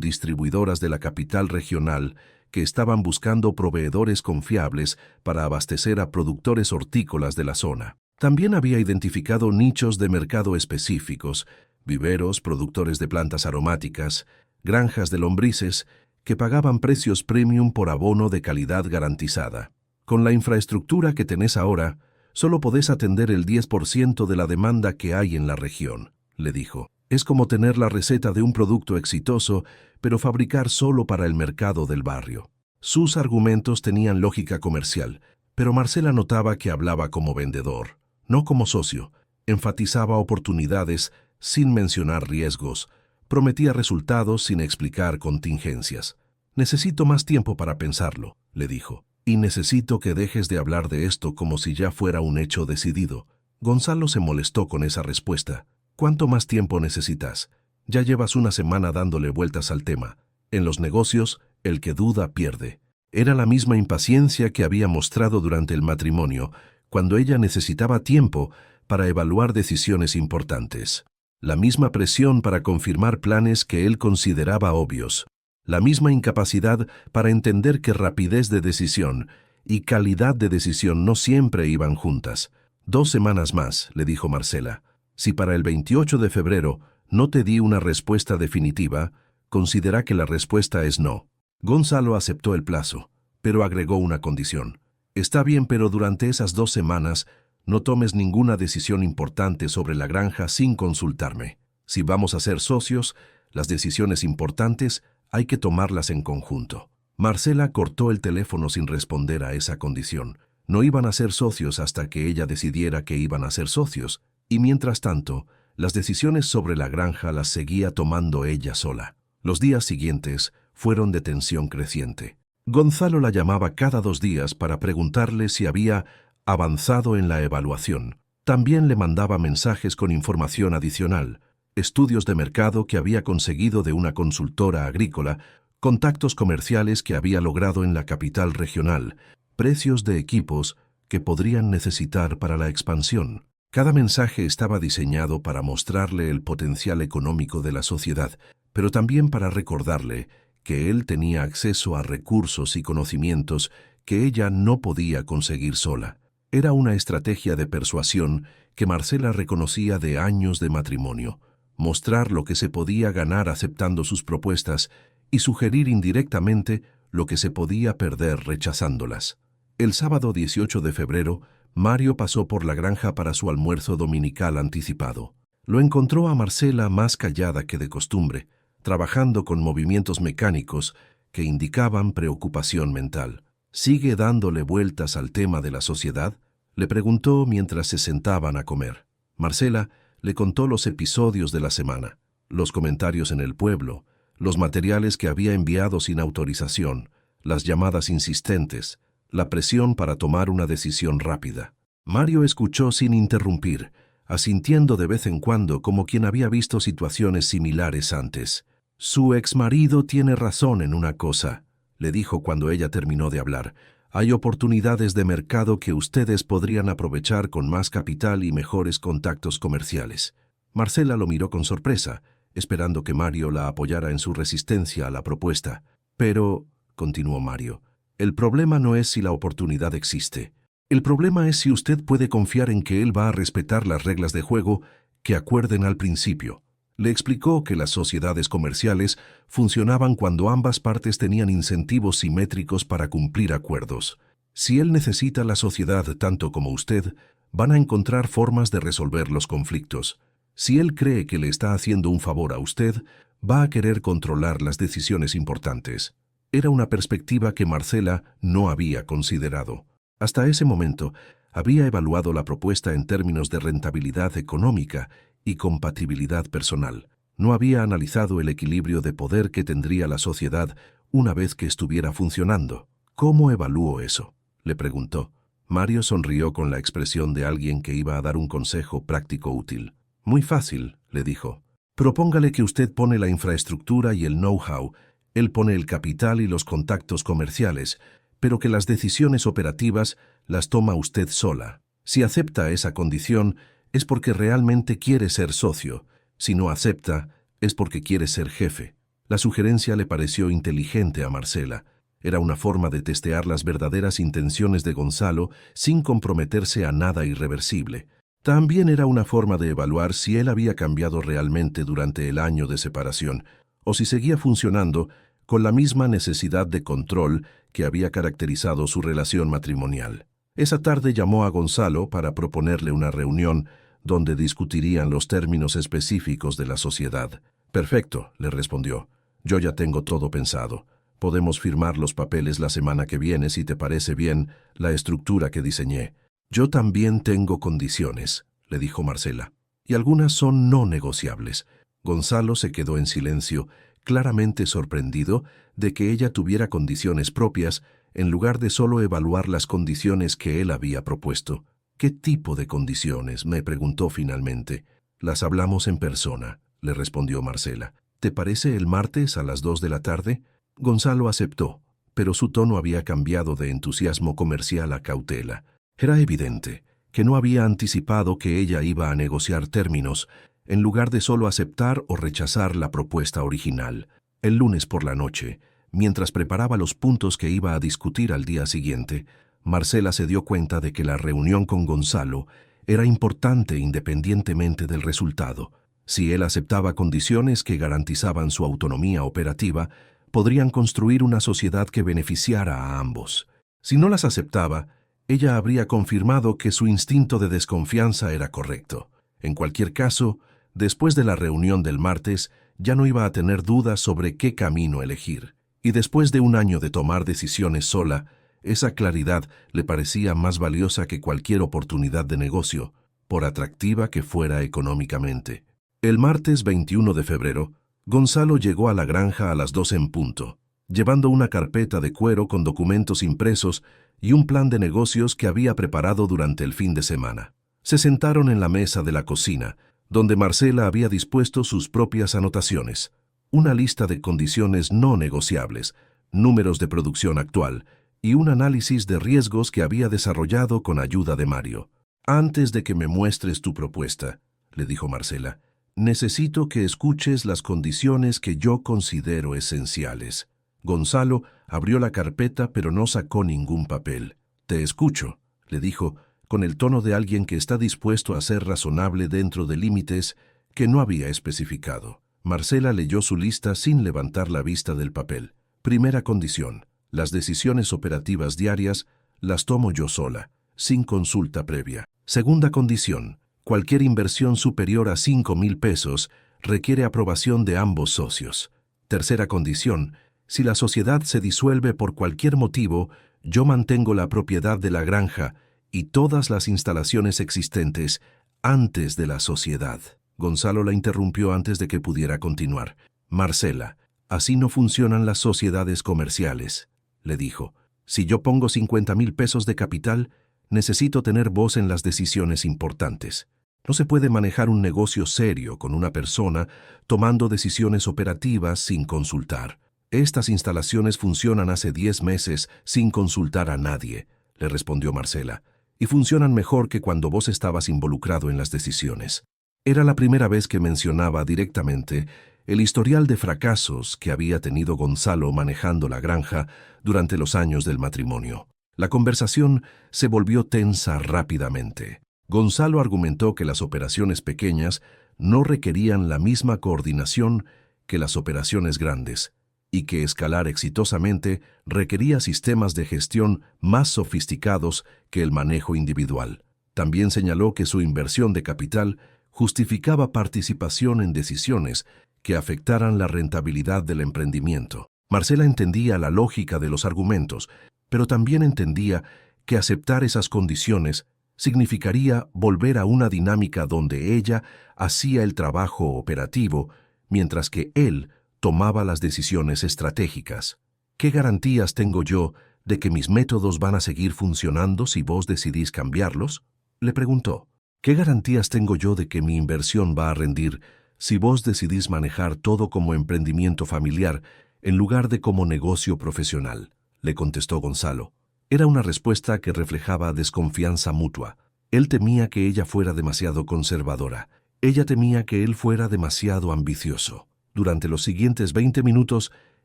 Speaker 1: distribuidoras de la capital regional que estaban buscando proveedores confiables para abastecer a productores hortícolas de la zona. También había identificado nichos de mercado específicos, viveros, productores de plantas aromáticas, granjas de lombrices, que pagaban precios premium por abono de calidad garantizada. Con la infraestructura que tenés ahora, solo podés atender el 10% de la demanda que hay en la región, le dijo. Es como tener la receta de un producto exitoso, pero fabricar solo para el mercado del barrio. Sus argumentos tenían lógica comercial, pero Marcela notaba que hablaba como vendedor, no como socio. Enfatizaba oportunidades sin mencionar riesgos, prometía resultados sin explicar contingencias. Necesito más tiempo para pensarlo, le dijo, y necesito que dejes de hablar de esto como si ya fuera un hecho decidido. Gonzalo se molestó con esa respuesta. ¿Cuánto más tiempo necesitas? Ya llevas una semana dándole vueltas al tema. En los negocios, el que duda pierde. Era la misma impaciencia que había mostrado durante el matrimonio, cuando ella necesitaba tiempo para evaluar decisiones importantes. La misma presión para confirmar planes que él consideraba obvios. La misma incapacidad para entender que rapidez de decisión y calidad de decisión no siempre iban juntas. 2 semanas más, le dijo Marcela. Si para el 28 de febrero no te di una respuesta definitiva, considera que la respuesta es no. Gonzalo aceptó el plazo, pero agregó una condición. Está bien, pero durante esas 2 semanas no tomes ninguna decisión importante sobre la granja sin consultarme. Si vamos a ser socios, las decisiones importantes hay que tomarlas en conjunto. Marcela cortó el teléfono sin responder a esa condición. No iban a ser socios hasta que ella decidiera que iban a ser socios, y mientras tanto, las decisiones sobre la granja las seguía tomando ella sola. Los días siguientes fueron de tensión creciente. Gonzalo la llamaba cada 2 días para preguntarle si había avanzado en la evaluación. También le mandaba mensajes con información adicional, estudios de mercado que había conseguido de una consultora agrícola, contactos comerciales que había logrado en la capital regional, precios de equipos que podrían necesitar para la expansión. Cada mensaje estaba diseñado para mostrarle el potencial económico de la sociedad, pero también para recordarle que él tenía acceso a recursos y conocimientos que ella no podía conseguir sola. Era una estrategia de persuasión que Marcela reconocía de años de matrimonio, mostrar lo que se podía ganar aceptando sus propuestas y sugerir indirectamente lo que se podía perder rechazándolas. El sábado 18 de febrero, Mario pasó por la granja para su almuerzo dominical anticipado. Lo encontró a Marcela más callada que de costumbre, trabajando con movimientos mecánicos que indicaban preocupación mental. ¿Sigue dándole vueltas al tema de la sociedad?, le preguntó mientras se sentaban a comer. Marcela le contó los episodios de la semana, los comentarios en el pueblo, los materiales que había enviado sin autorización, las llamadas insistentes, la presión para tomar una decisión rápida. Mario escuchó sin interrumpir, asintiendo de vez en cuando como quien había visto situaciones similares antes. Su exmarido tiene razón en una cosa, le dijo cuando ella terminó de hablar. Hay oportunidades de mercado que ustedes podrían aprovechar con más capital y mejores contactos comerciales. Marcela lo miró con sorpresa, esperando que Mario la apoyara en su resistencia a la propuesta. Pero, continuó Mario, el problema no es si la oportunidad existe. El problema es si usted puede confiar en que él va a respetar las reglas de juego que acuerden al principio. Le explicó que las sociedades comerciales funcionaban cuando ambas partes tenían incentivos simétricos para cumplir acuerdos. Si él necesita la sociedad tanto como usted, van a encontrar formas de resolver los conflictos. Si él cree que le está haciendo un favor a usted, va a querer controlar las decisiones importantes. Era una perspectiva que Marcela no había considerado. Hasta ese momento, había evaluado la propuesta en términos de rentabilidad económica y compatibilidad personal. No había analizado el equilibrio de poder que tendría la sociedad una vez que estuviera funcionando. ¿Cómo evalúo eso?, le preguntó. Mario sonrió con la expresión de alguien que iba a dar un consejo práctico útil. Muy fácil, le dijo. Propóngale que usted pone la infraestructura y el know-how, él pone el capital y los contactos comerciales, pero que las decisiones operativas las toma usted sola. Si acepta esa condición, es porque realmente quiere ser socio. Si no acepta, es porque quiere ser jefe. La sugerencia le pareció inteligente a Marcela. Era una forma de testear las verdaderas intenciones de Gonzalo sin comprometerse a nada irreversible. También era una forma de evaluar si él había cambiado realmente durante el año de separación, o si seguía funcionando con la misma necesidad de control que había caracterizado su relación matrimonial. Esa tarde llamó a Gonzalo para proponerle una reunión donde discutirían los términos específicos de la sociedad. Perfecto, le respondió. Yo ya tengo todo pensado. Podemos firmar los papeles la semana que viene si te parece bien la estructura que diseñé. Yo también tengo condiciones, le dijo Marcela, y algunas son no negociables. Gonzalo se quedó en silencio, claramente sorprendido de que ella tuviera condiciones propias en lugar de solo evaluar las condiciones que él había propuesto. ¿Qué tipo de condiciones?, me preguntó finalmente. Las hablamos en persona, le respondió Marcela. ¿Te parece el martes a las 2 de la tarde? Gonzalo aceptó, pero su tono había cambiado de entusiasmo comercial a cautela. Era evidente que no había anticipado que ella iba a negociar términos, en lugar de solo aceptar o rechazar la propuesta original. El lunes por la noche, mientras preparaba los puntos que iba a discutir al día siguiente, Marcela se dio cuenta de que la reunión con Gonzalo era importante independientemente del resultado. Si él aceptaba condiciones que garantizaban su autonomía operativa, podrían construir una sociedad que beneficiara a ambos. Si no las aceptaba, ella habría confirmado que su instinto de desconfianza era correcto. En cualquier caso, después de la reunión del martes, ya no iba a tener dudas sobre qué camino elegir. Y después de un año de tomar decisiones sola, esa claridad le parecía más valiosa que cualquier oportunidad de negocio, por atractiva que fuera económicamente. El martes 21 de febrero, Gonzalo llegó a la granja a las 12 en punto, llevando una carpeta de cuero con documentos impresos y un plan de negocios que había preparado durante el fin de semana. Se sentaron en la mesa de la cocina, donde Marcela había dispuesto sus propias anotaciones, una lista de condiciones no negociables, números de producción actual y un análisis de riesgos que había desarrollado con ayuda de Mario. Antes de que me muestres tu propuesta, le dijo Marcela, necesito que escuches las condiciones que yo considero esenciales. Gonzalo abrió la carpeta pero no sacó ningún papel. Te escucho, le dijo, con el tono de alguien que está dispuesto a ser razonable dentro de límites que no había especificado. Marcela leyó su lista sin levantar la vista del papel. Primera condición: las decisiones operativas diarias las tomo yo sola, sin consulta previa. Segunda condición: cualquier inversión superior a 5,000 pesos requiere aprobación de ambos socios. Tercera condición: si la sociedad se disuelve por cualquier motivo, yo mantengo la propiedad de la granja y todas las instalaciones existentes antes de la sociedad. Gonzalo la interrumpió antes de que pudiera continuar. Marcela, así no funcionan las sociedades comerciales, le dijo. Si yo pongo 50,000 pesos de capital, necesito tener voz en las decisiones importantes. No se puede manejar un negocio serio con una persona tomando decisiones operativas sin consultar. Estas instalaciones funcionan hace 10 meses sin consultar a nadie, le respondió Marcela, y funcionan mejor que cuando vos estabas involucrado en las decisiones. Era la primera vez que mencionaba directamente el historial de fracasos que había tenido Gonzalo manejando la granja durante los años del matrimonio. La conversación se volvió tensa rápidamente. Gonzalo argumentó que las operaciones pequeñas no requerían la misma coordinación que las operaciones grandes, y que escalar exitosamente requería sistemas de gestión más sofisticados que el manejo individual. También señaló que su inversión de capital justificaba participación en decisiones que afectaran la rentabilidad del emprendimiento. Marcela entendía la lógica de los argumentos, pero también entendía que aceptar esas condiciones significaría volver a una dinámica donde ella hacía el trabajo operativo, mientras que él tomaba las decisiones estratégicas. ¿Qué garantías tengo yo de que mis métodos van a seguir funcionando si vos decidís cambiarlos?, le preguntó. ¿Qué garantías tengo yo de que mi inversión va a rendir si vos decidís manejar todo como emprendimiento familiar en lugar de como negocio profesional?, le contestó Gonzalo. Era una respuesta que reflejaba desconfianza mutua. Él temía que ella fuera demasiado conservadora. Ella temía que él fuera demasiado ambicioso. Durante los siguientes 20 minutos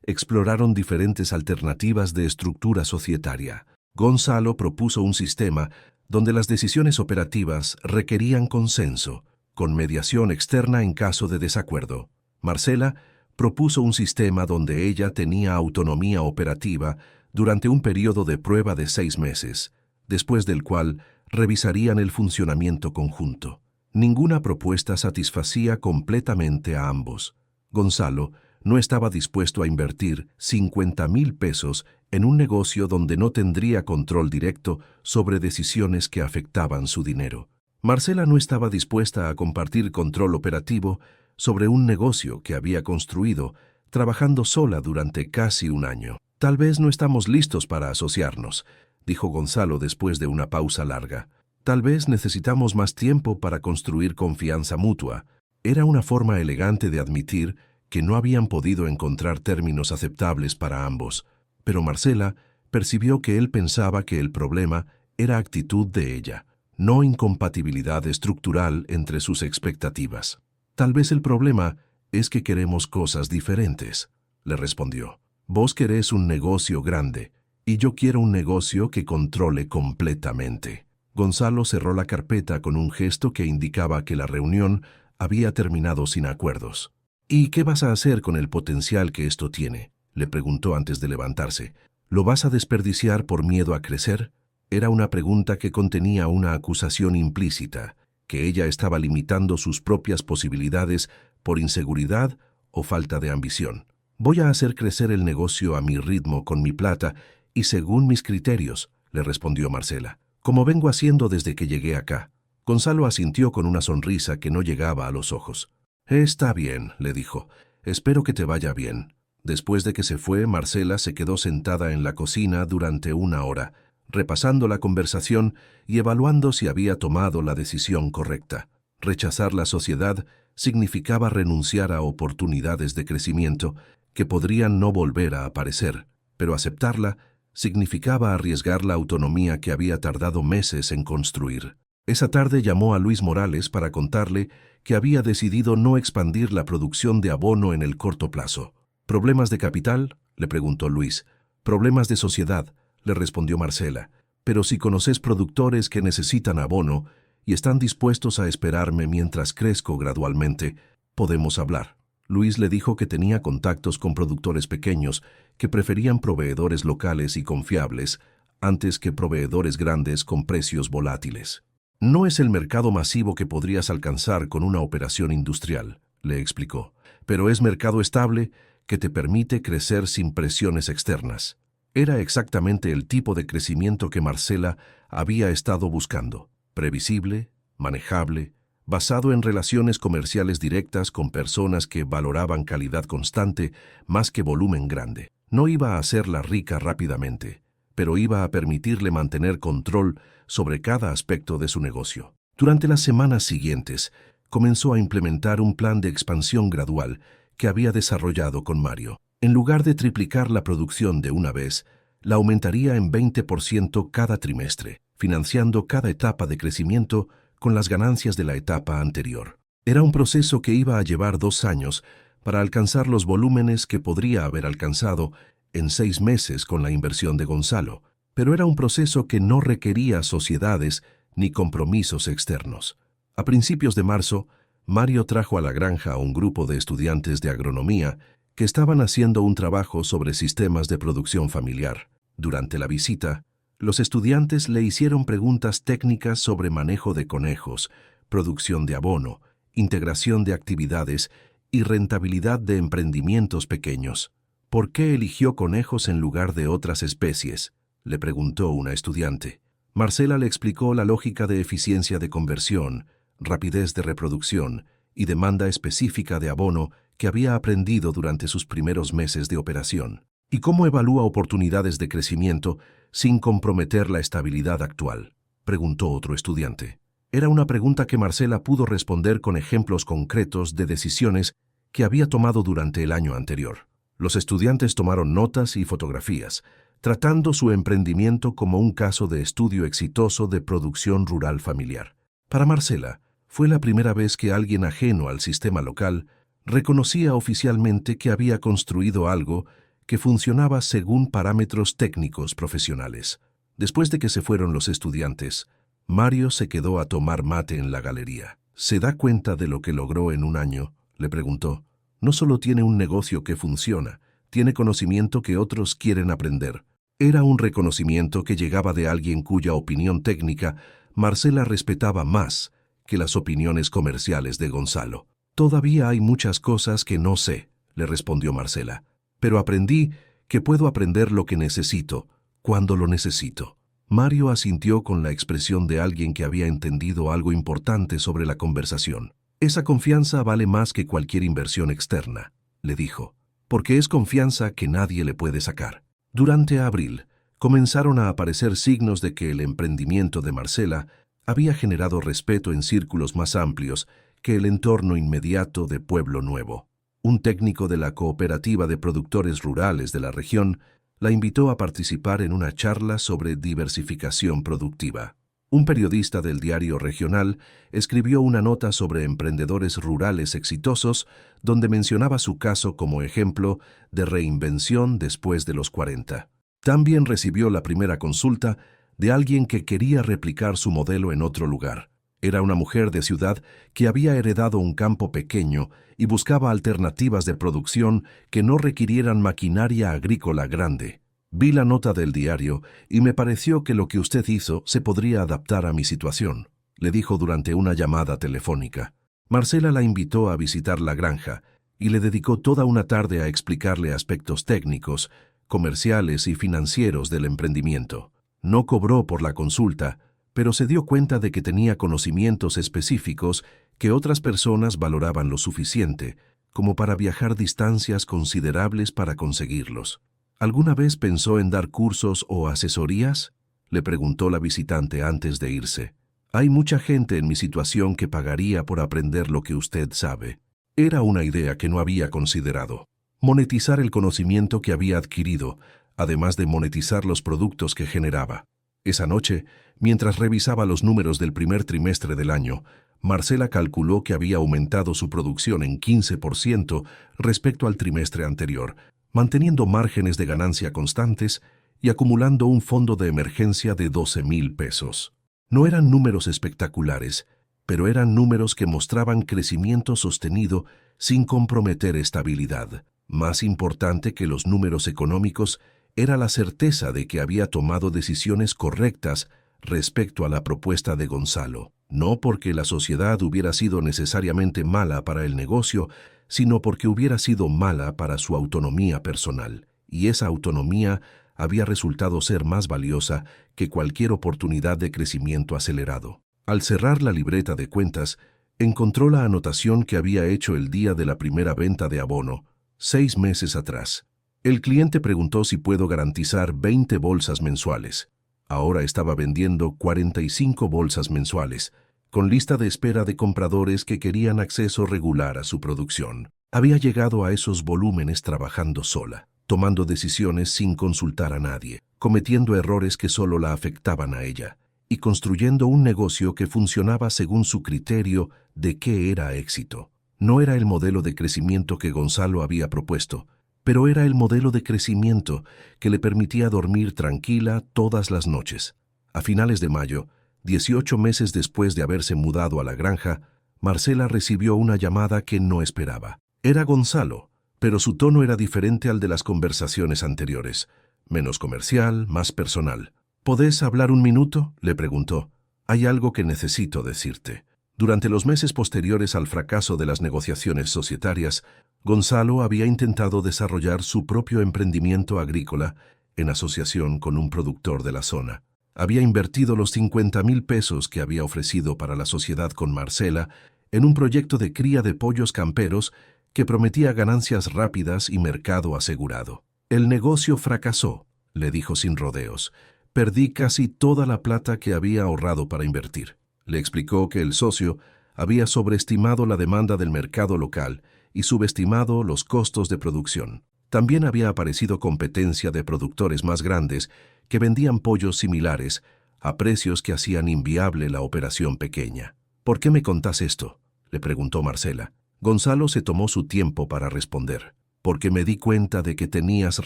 Speaker 1: exploraron diferentes alternativas de estructura societaria. Gonzalo propuso un sistema donde las decisiones operativas requerían consenso, con mediación externa en caso de desacuerdo. Marcela propuso un sistema donde ella tenía autonomía operativa durante un periodo de prueba de 6 meses, después del cual revisarían el funcionamiento conjunto. Ninguna propuesta satisfacía completamente a ambos. Gonzalo no estaba dispuesto a invertir 50,000 pesos en un negocio donde no tendría control directo sobre decisiones que afectaban su dinero. Marcela no estaba dispuesta a compartir control operativo sobre un negocio que había construido trabajando sola durante casi un año. Tal vez no estamos listos para asociarnos, dijo Gonzalo después de una pausa larga. Tal vez necesitamos más tiempo para construir confianza mutua. Era una forma elegante de admitir que no habían podido encontrar términos aceptables para ambos, pero Marcela percibió que él pensaba que el problema era actitud de ella, no incompatibilidad estructural entre sus expectativas. Tal vez el problema es que queremos cosas diferentes, le respondió. Vos querés un negocio grande y yo quiero un negocio que controle completamente. Gonzalo cerró la carpeta con un gesto que indicaba que la reunión había terminado sin acuerdos. ¿Y qué vas a hacer con el potencial que esto tiene?, le preguntó antes de levantarse. ¿Lo vas a desperdiciar por miedo a crecer? Era una pregunta que contenía una acusación implícita, que ella estaba limitando sus propias posibilidades por inseguridad o falta de ambición. Voy a hacer crecer el negocio a mi ritmo con mi plata y según mis criterios, le respondió Marcela, como vengo haciendo desde que llegué acá. Gonzalo asintió con una sonrisa que no llegaba a los ojos. Está bien, le dijo. Espero que te vaya bien. Después de que se fue, Marcela se quedó sentada en la cocina durante 1 hora, repasando la conversación y evaluando si había tomado la decisión correcta. Rechazar la sociedad significaba renunciar a oportunidades de crecimiento que podrían no volver a aparecer, pero aceptarla significaba arriesgar la autonomía que había tardado meses en construir. Esa tarde llamó a Luis Morales para contarle que había decidido no expandir la producción de abono en el corto plazo. ¿Problemas de capital?, le preguntó Luis. Problemas de sociedad, le respondió Marcela. Pero si conoces productores que necesitan abono y están dispuestos a esperarme mientras crezco gradualmente, podemos hablar. Luis le dijo que tenía contactos con productores pequeños que preferían proveedores locales y confiables antes que proveedores grandes con precios volátiles. No es el mercado masivo que podrías alcanzar con una operación industrial, le explicó, pero es mercado estable que te permite crecer sin presiones externas. Era exactamente el tipo de crecimiento que Marcela había estado buscando, previsible, manejable, basado en relaciones comerciales directas con personas que valoraban calidad constante más que volumen grande. No iba a hacerla rica rápidamente, pero iba a permitirle mantener control sobre cada aspecto de su negocio. Durante las semanas siguientes, comenzó a implementar un plan de expansión gradual que había desarrollado con Mario. En lugar de triplicar la producción de una vez, la aumentaría en 20% cada trimestre, financiando cada etapa de crecimiento con las ganancias de la etapa anterior. Era un proceso que iba a llevar 2 años para alcanzar los volúmenes que podría haber alcanzado en 6 meses con la inversión de Gonzalo, pero era un proceso que no requería sociedades ni compromisos externos. A principios de marzo, Mario trajo a la granja a un grupo de estudiantes de agronomía que estaban haciendo un trabajo sobre sistemas de producción familiar. Durante la visita, los estudiantes le hicieron preguntas técnicas sobre manejo de conejos, producción de abono, integración de actividades y rentabilidad de emprendimientos pequeños. ¿Por qué eligió conejos en lugar de otras especies?, le preguntó una estudiante. Marcela le explicó la lógica de eficiencia de conversión, rapidez de reproducción y demanda específica de abono que había aprendido durante sus primeros meses de operación. ¿Y cómo evalúa oportunidades de crecimiento sin comprometer la estabilidad actual?, preguntó otro estudiante. Era una pregunta que Marcela pudo responder con ejemplos concretos de decisiones que había tomado durante el año anterior. Los estudiantes tomaron notas y fotografías, tratando su emprendimiento como un caso de estudio exitoso de producción rural familiar. Para Marcela, fue la primera vez que alguien ajeno al sistema local reconocía oficialmente que había construido algo que funcionaba según parámetros técnicos profesionales. Después de que se fueron los estudiantes, Mario se quedó a tomar mate en la galería. ¿Se da cuenta de lo que logró en un año?, le preguntó. No solo tiene un negocio que funciona, tiene conocimiento que otros quieren aprender. Era un reconocimiento que llegaba de alguien cuya opinión técnica Marcela respetaba más que las opiniones comerciales de Gonzalo. Todavía hay muchas cosas que no sé, le respondió Marcela, pero aprendí que puedo aprender lo que necesito, cuando lo necesito. Mario asintió con la expresión de alguien que había entendido algo importante sobre la conversación. Esa confianza vale más que cualquier inversión externa, le dijo, porque es confianza que nadie le puede sacar. Durante abril, comenzaron a aparecer signos de que el emprendimiento de Marcela había generado respeto en círculos más amplios que el entorno inmediato de Pueblo Nuevo. Un técnico de la cooperativa de productores rurales de la región la invitó a participar en una charla sobre diversificación productiva. Un periodista del diario regional escribió una nota sobre emprendedores rurales exitosos donde mencionaba su caso como ejemplo de reinvención después de los 40. También recibió la primera consulta de alguien que quería replicar su modelo en otro lugar. Era una mujer de ciudad que había heredado un campo pequeño y buscaba alternativas de producción que no requirieran maquinaria agrícola grande. Vi la nota del diario y me pareció que lo que usted hizo se podría adaptar a mi situación, le dijo durante una llamada telefónica. Marcela la invitó a visitar la granja y le dedicó toda una tarde a explicarle aspectos técnicos, comerciales y financieros del emprendimiento. No cobró por la consulta, pero se dio cuenta de que tenía conocimientos específicos que otras personas valoraban lo suficiente como para viajar distancias considerables para conseguirlos. ¿Alguna vez pensó en dar cursos o asesorías?, le preguntó la visitante antes de irse. Hay mucha gente en mi situación que pagaría por aprender lo que usted sabe. Era una idea que no había considerado. Monetizar el conocimiento que había adquirido, además de monetizar los productos que generaba. Esa noche, mientras revisaba los números del primer trimestre del año, Marcela calculó que había aumentado su producción en 15% respecto al trimestre anterior, manteniendo márgenes de ganancia constantes y acumulando un fondo de emergencia de 12,000 pesos. No eran números espectaculares, pero eran números que mostraban crecimiento sostenido sin comprometer estabilidad. Más importante que los números económicos era la certeza de que había tomado decisiones correctas respecto a la propuesta de Gonzalo, no porque la sociedad hubiera sido necesariamente mala para el negocio, sino porque hubiera sido mala para su autonomía personal, y esa autonomía había resultado ser más valiosa que cualquier oportunidad de crecimiento acelerado. Al cerrar la libreta de cuentas, encontró la anotación que había hecho el día de la primera venta de abono, 6 meses atrás. El cliente preguntó si puedo garantizar 20 bolsas mensuales. Ahora estaba vendiendo 45 bolsas mensuales, con lista de espera de compradores que querían acceso regular a su producción. Había llegado a esos volúmenes trabajando sola, tomando decisiones sin consultar a nadie, cometiendo errores que solo la afectaban a ella, y construyendo un negocio que funcionaba según su criterio de qué era éxito. No era el modelo de crecimiento que Gonzalo había propuesto, pero era el modelo de crecimiento que le permitía dormir tranquila todas las noches. A finales de mayo, 18 meses después de haberse mudado a la granja, Marcela recibió una llamada que no esperaba. Era Gonzalo, pero su tono era diferente al de las conversaciones anteriores, menos comercial, más personal. ¿Podés hablar un minuto?, le preguntó. Hay algo que necesito decirte. Durante los meses posteriores al fracaso de las negociaciones societarias, Gonzalo había intentado desarrollar su propio emprendimiento agrícola en asociación con un productor de la zona. Había invertido los 50,000 pesos que había ofrecido para la sociedad con Marcela en un proyecto de cría de pollos camperos que prometía ganancias rápidas y mercado asegurado. «El negocio fracasó», le dijo sin rodeos. «Perdí casi toda la plata que había ahorrado para invertir». Le explicó que el socio había sobreestimado la demanda del mercado local y subestimado los costos de producción. También había aparecido competencia de productores más grandes que vendían pollos similares a precios que hacían inviable la operación pequeña. «¿Por qué me contás esto?», le preguntó Marcela. Gonzalo se tomó su tiempo para responder. «Porque me di cuenta de que tenías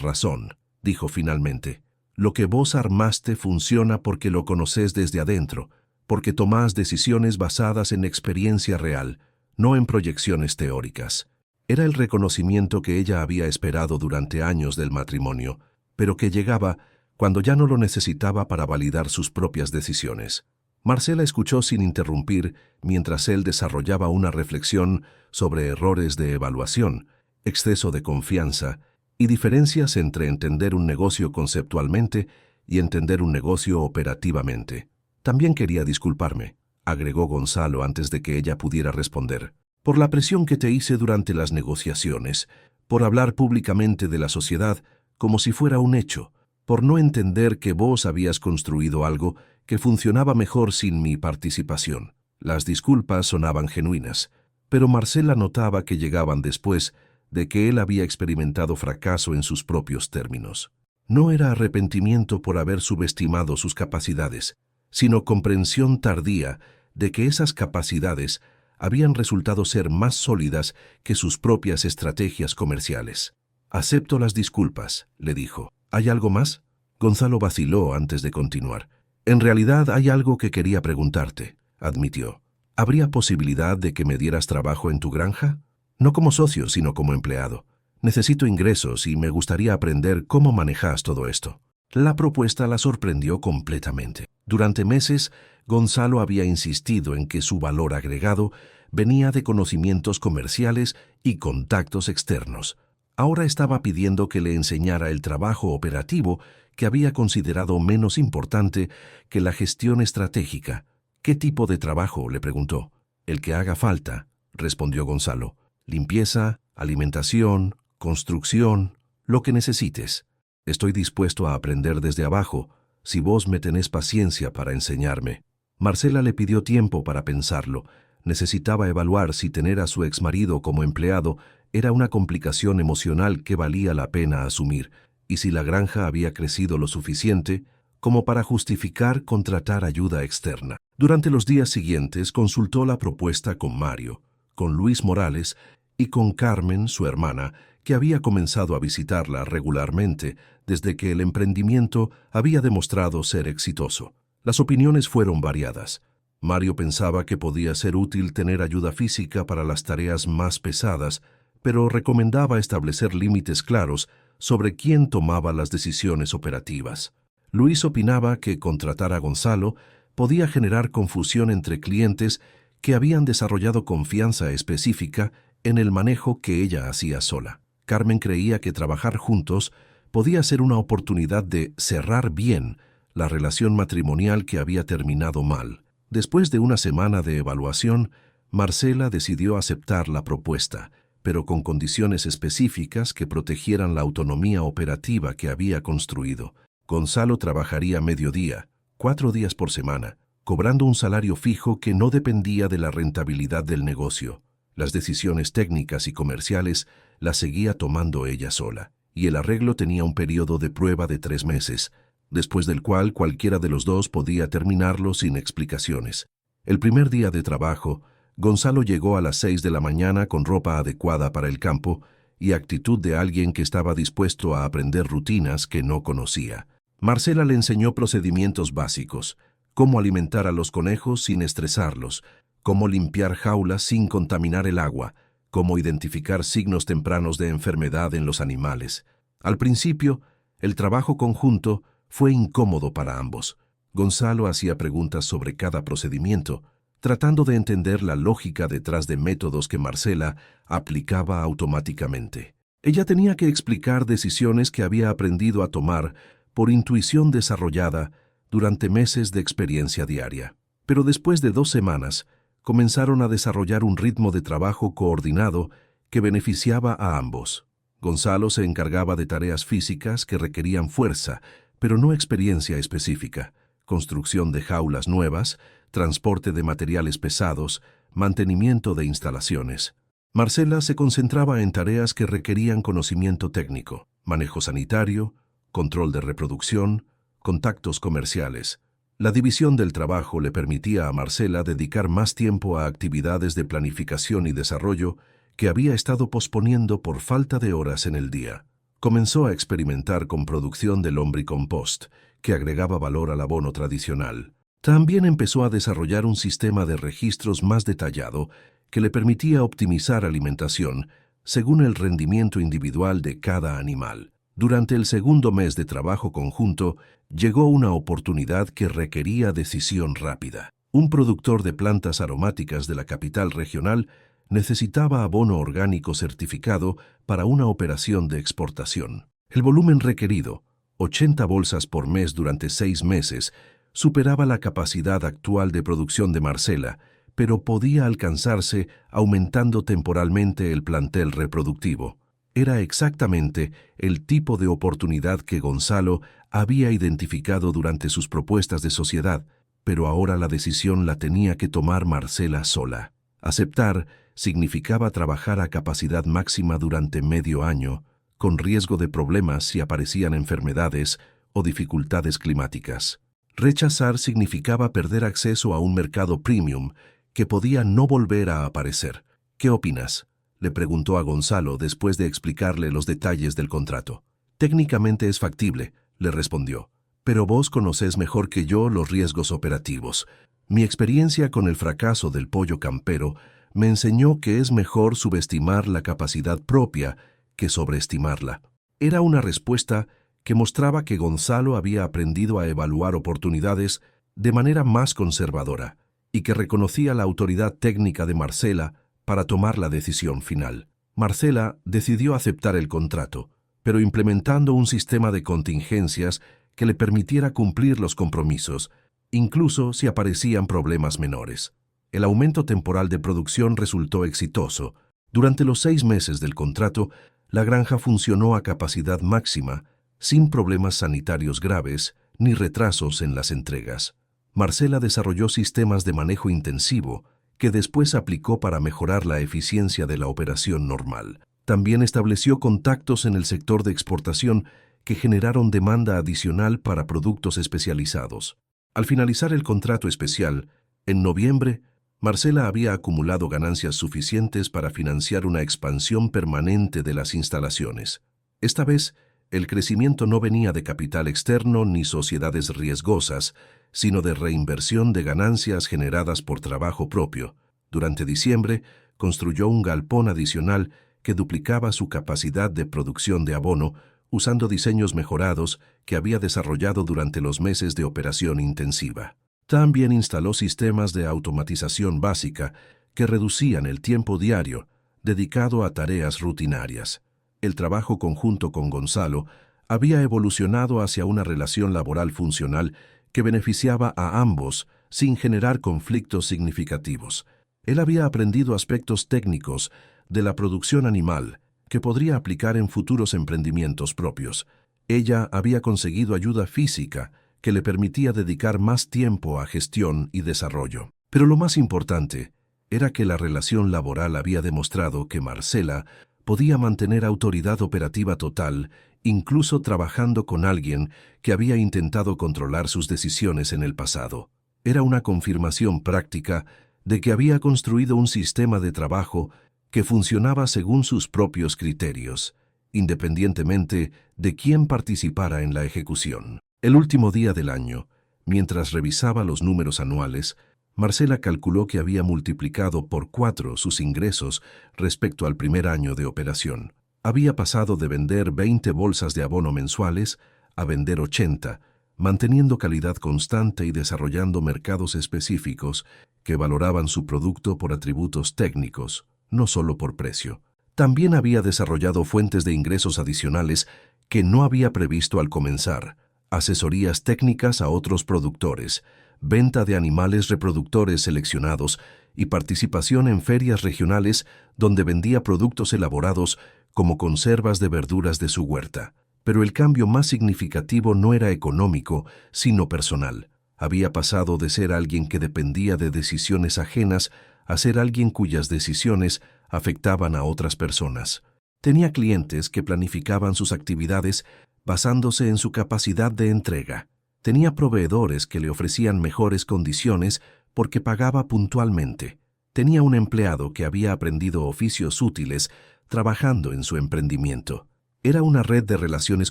Speaker 1: razón», dijo finalmente. «Lo que vos armaste funciona porque lo conocés desde adentro, porque tomás decisiones basadas en experiencia real, no en proyecciones teóricas». Era el reconocimiento que ella había esperado durante años del matrimonio, pero que llegaba cuando ya no lo necesitaba para validar sus propias decisiones. Marcela escuchó sin interrumpir mientras él desarrollaba una reflexión sobre errores de evaluación, exceso de confianza y diferencias entre entender un negocio conceptualmente y entender un negocio operativamente. «También quería disculparme», agregó Gonzalo antes de que ella pudiera responder, «por la presión que te hice durante las negociaciones, por hablar públicamente de la sociedad como si fuera un hecho, por no entender que vos habías construido algo que funcionaba mejor sin mi participación». Las disculpas sonaban genuinas, pero Marcela notaba que llegaban después de que él había experimentado fracaso en sus propios términos. No era arrepentimiento por haber subestimado sus capacidades, sino comprensión tardía de que esas capacidades habían resultado ser más sólidas que sus propias estrategias comerciales. «Acepto las disculpas», le dijo. «¿Hay algo más?». Gonzalo vaciló antes de continuar. «En realidad hay algo que quería preguntarte», admitió. «¿Habría posibilidad de que me dieras trabajo en tu granja? No como socio, sino como empleado. Necesito ingresos y me gustaría aprender cómo manejas todo esto». La propuesta la sorprendió completamente. Durante meses, Gonzalo había insistido en que su valor agregado venía de conocimientos comerciales y contactos externos. Ahora estaba pidiendo que le enseñara el trabajo operativo que había considerado menos importante que la gestión estratégica. «¿Qué tipo de trabajo?», le preguntó. «El que haga falta», respondió Gonzalo. «Limpieza, alimentación, construcción, lo que necesites. Estoy dispuesto a aprender desde abajo, si vos me tenés paciencia para enseñarme». Marcela le pidió tiempo para pensarlo. Necesitaba evaluar si tener a su exmarido como empleado era una complicación emocional que valía la pena asumir, y si la granja había crecido lo suficiente como para justificar contratar ayuda externa. Durante los días siguientes consultó la propuesta con Mario, con Luis Morales y con Carmen, su hermana, que había comenzado a visitarla regularmente desde que el emprendimiento había demostrado ser exitoso. Las opiniones fueron variadas. Mario pensaba que podía ser útil tener ayuda física para las tareas más pesadas, pero recomendaba establecer límites claros sobre quién tomaba las decisiones operativas. Luis opinaba que contratar a Gonzalo podía generar confusión entre clientes que habían desarrollado confianza específica en el manejo que ella hacía sola. Carmen creía que trabajar juntos podía ser una oportunidad de cerrar bien la relación matrimonial que había terminado mal. Después de una semana de evaluación, Marcela decidió aceptar la propuesta, pero con condiciones específicas que protegieran la autonomía operativa que había construido. Gonzalo trabajaría mediodía, 4 días por semana, cobrando un salario fijo que no dependía de la rentabilidad del negocio. Las decisiones técnicas y comerciales las seguía tomando ella sola, y el arreglo tenía un periodo de prueba de 3 meses, después del cual cualquiera de los dos podía terminarlo sin explicaciones. El primer día de trabajo, Gonzalo llegó a las 6 de la mañana con ropa adecuada para el campo y actitud de alguien que estaba dispuesto a aprender rutinas que no conocía. Marcela le enseñó procedimientos básicos, cómo alimentar a los conejos sin estresarlos, cómo limpiar jaulas sin contaminar el agua, cómo identificar signos tempranos de enfermedad en los animales. Al principio, el trabajo conjunto fue incómodo para ambos. Gonzalo hacía preguntas sobre cada procedimiento, tratando de entender la lógica detrás de métodos que Marcela aplicaba automáticamente. Ella tenía que explicar decisiones que había aprendido a tomar por intuición desarrollada durante meses de experiencia diaria. Pero después de 2 semanas, comenzaron a desarrollar un ritmo de trabajo coordinado que beneficiaba a ambos. Gonzalo se encargaba de tareas físicas que requerían fuerza, pero no experiencia específica: construcción de jaulas nuevas, transporte de materiales pesados, mantenimiento de instalaciones. Marcela se concentraba en tareas que requerían conocimiento técnico: manejo sanitario, control de reproducción, contactos comerciales. La división del trabajo le permitía a Marcela dedicar más tiempo a actividades de planificación y desarrollo que había estado posponiendo por falta de horas en el día. Comenzó a experimentar con producción de lombricompost, que agregaba valor al abono tradicional. También empezó a desarrollar un sistema de registros más detallado que le permitía optimizar alimentación según el rendimiento individual de cada animal. Durante el segundo mes de trabajo conjunto, llegó una oportunidad que requería decisión rápida. Un productor de plantas aromáticas de la capital regional necesitaba abono orgánico certificado para una operación de exportación. El volumen requerido, 80 bolsas por mes durante 6 meses, superaba la capacidad actual de producción de Marcela, pero podía alcanzarse aumentando temporalmente el plantel reproductivo. Era exactamente el tipo de oportunidad que Gonzalo había identificado durante sus propuestas de sociedad, pero ahora la decisión la tenía que tomar Marcela sola. Aceptar significaba trabajar a capacidad máxima durante medio año, con riesgo de problemas si aparecían enfermedades o dificultades climáticas. Rechazar significaba perder acceso a un mercado premium que podía no volver a aparecer. ¿Qué opinas?, le preguntó a Gonzalo después de explicarle los detalles del contrato. Técnicamente es factible, le respondió, pero vos conocés mejor que yo los riesgos operativos. Mi experiencia con el fracaso del pollo campero me enseñó que es mejor subestimar la capacidad propia que sobreestimarla. Era una respuesta que mostraba que Gonzalo había aprendido a evaluar oportunidades de manera más conservadora y que reconocía la autoridad técnica de Marcela para tomar la decisión final. Marcela decidió aceptar el contrato, pero implementando un sistema de contingencias que le permitiera cumplir los compromisos, incluso si aparecían problemas menores. El aumento temporal de producción resultó exitoso. Durante los 6 meses del contrato, la granja funcionó a capacidad máxima, sin problemas sanitarios graves ni retrasos en las entregas. Marcela desarrolló sistemas de manejo intensivo que después aplicó para mejorar la eficiencia de la operación normal. También estableció contactos en el sector de exportación que generaron demanda adicional para productos especializados. Al finalizar el contrato especial, en noviembre, Marcela había acumulado ganancias suficientes para financiar una expansión permanente de las instalaciones. Esta vez, el crecimiento no venía de capital externo ni sociedades riesgosas, sino de reinversión de ganancias generadas por trabajo propio. Durante diciembre, construyó un galpón adicional que duplicaba su capacidad de producción de abono, usando diseños mejorados que había desarrollado durante los meses de operación intensiva. También instaló sistemas de automatización básica que reducían el tiempo diario dedicado a tareas rutinarias. El trabajo conjunto con Gonzalo había evolucionado hacia una relación laboral funcional que beneficiaba a ambos sin generar conflictos significativos. Él había aprendido aspectos técnicos de la producción animal que podría aplicar en futuros emprendimientos propios. Ella había conseguido ayuda física que le permitía dedicar más tiempo a gestión y desarrollo. Pero lo más importante era que la relación laboral había demostrado que Marcela podía mantener autoridad operativa total, incluso trabajando con alguien que había intentado controlar sus decisiones en el pasado. Era una confirmación práctica de que había construido un sistema de trabajo que funcionaba según sus propios criterios, independientemente de quién participara en la ejecución. El último día del año, mientras revisaba los números anuales, Marcela calculó que había multiplicado por 4 sus ingresos respecto al primer año de operación. Había pasado de vender 20 bolsas de abono mensuales a vender 80, manteniendo calidad constante y desarrollando mercados específicos que valoraban su producto por atributos técnicos, no solo por precio. También había desarrollado fuentes de ingresos adicionales que no había previsto al comenzar: asesorías técnicas a otros productores, venta de animales reproductores seleccionados y participación en ferias regionales donde vendía productos elaborados como conservas de verduras de su huerta. Pero el cambio más significativo no era económico, sino personal. Había pasado de ser alguien que dependía de decisiones ajenas a ser alguien cuyas decisiones afectaban a otras personas. Tenía clientes que planificaban sus actividades basándose en su capacidad de entrega. Tenía proveedores que le ofrecían mejores condiciones porque pagaba puntualmente. Tenía un empleado que había aprendido oficios útiles trabajando en su emprendimiento. Era una red de relaciones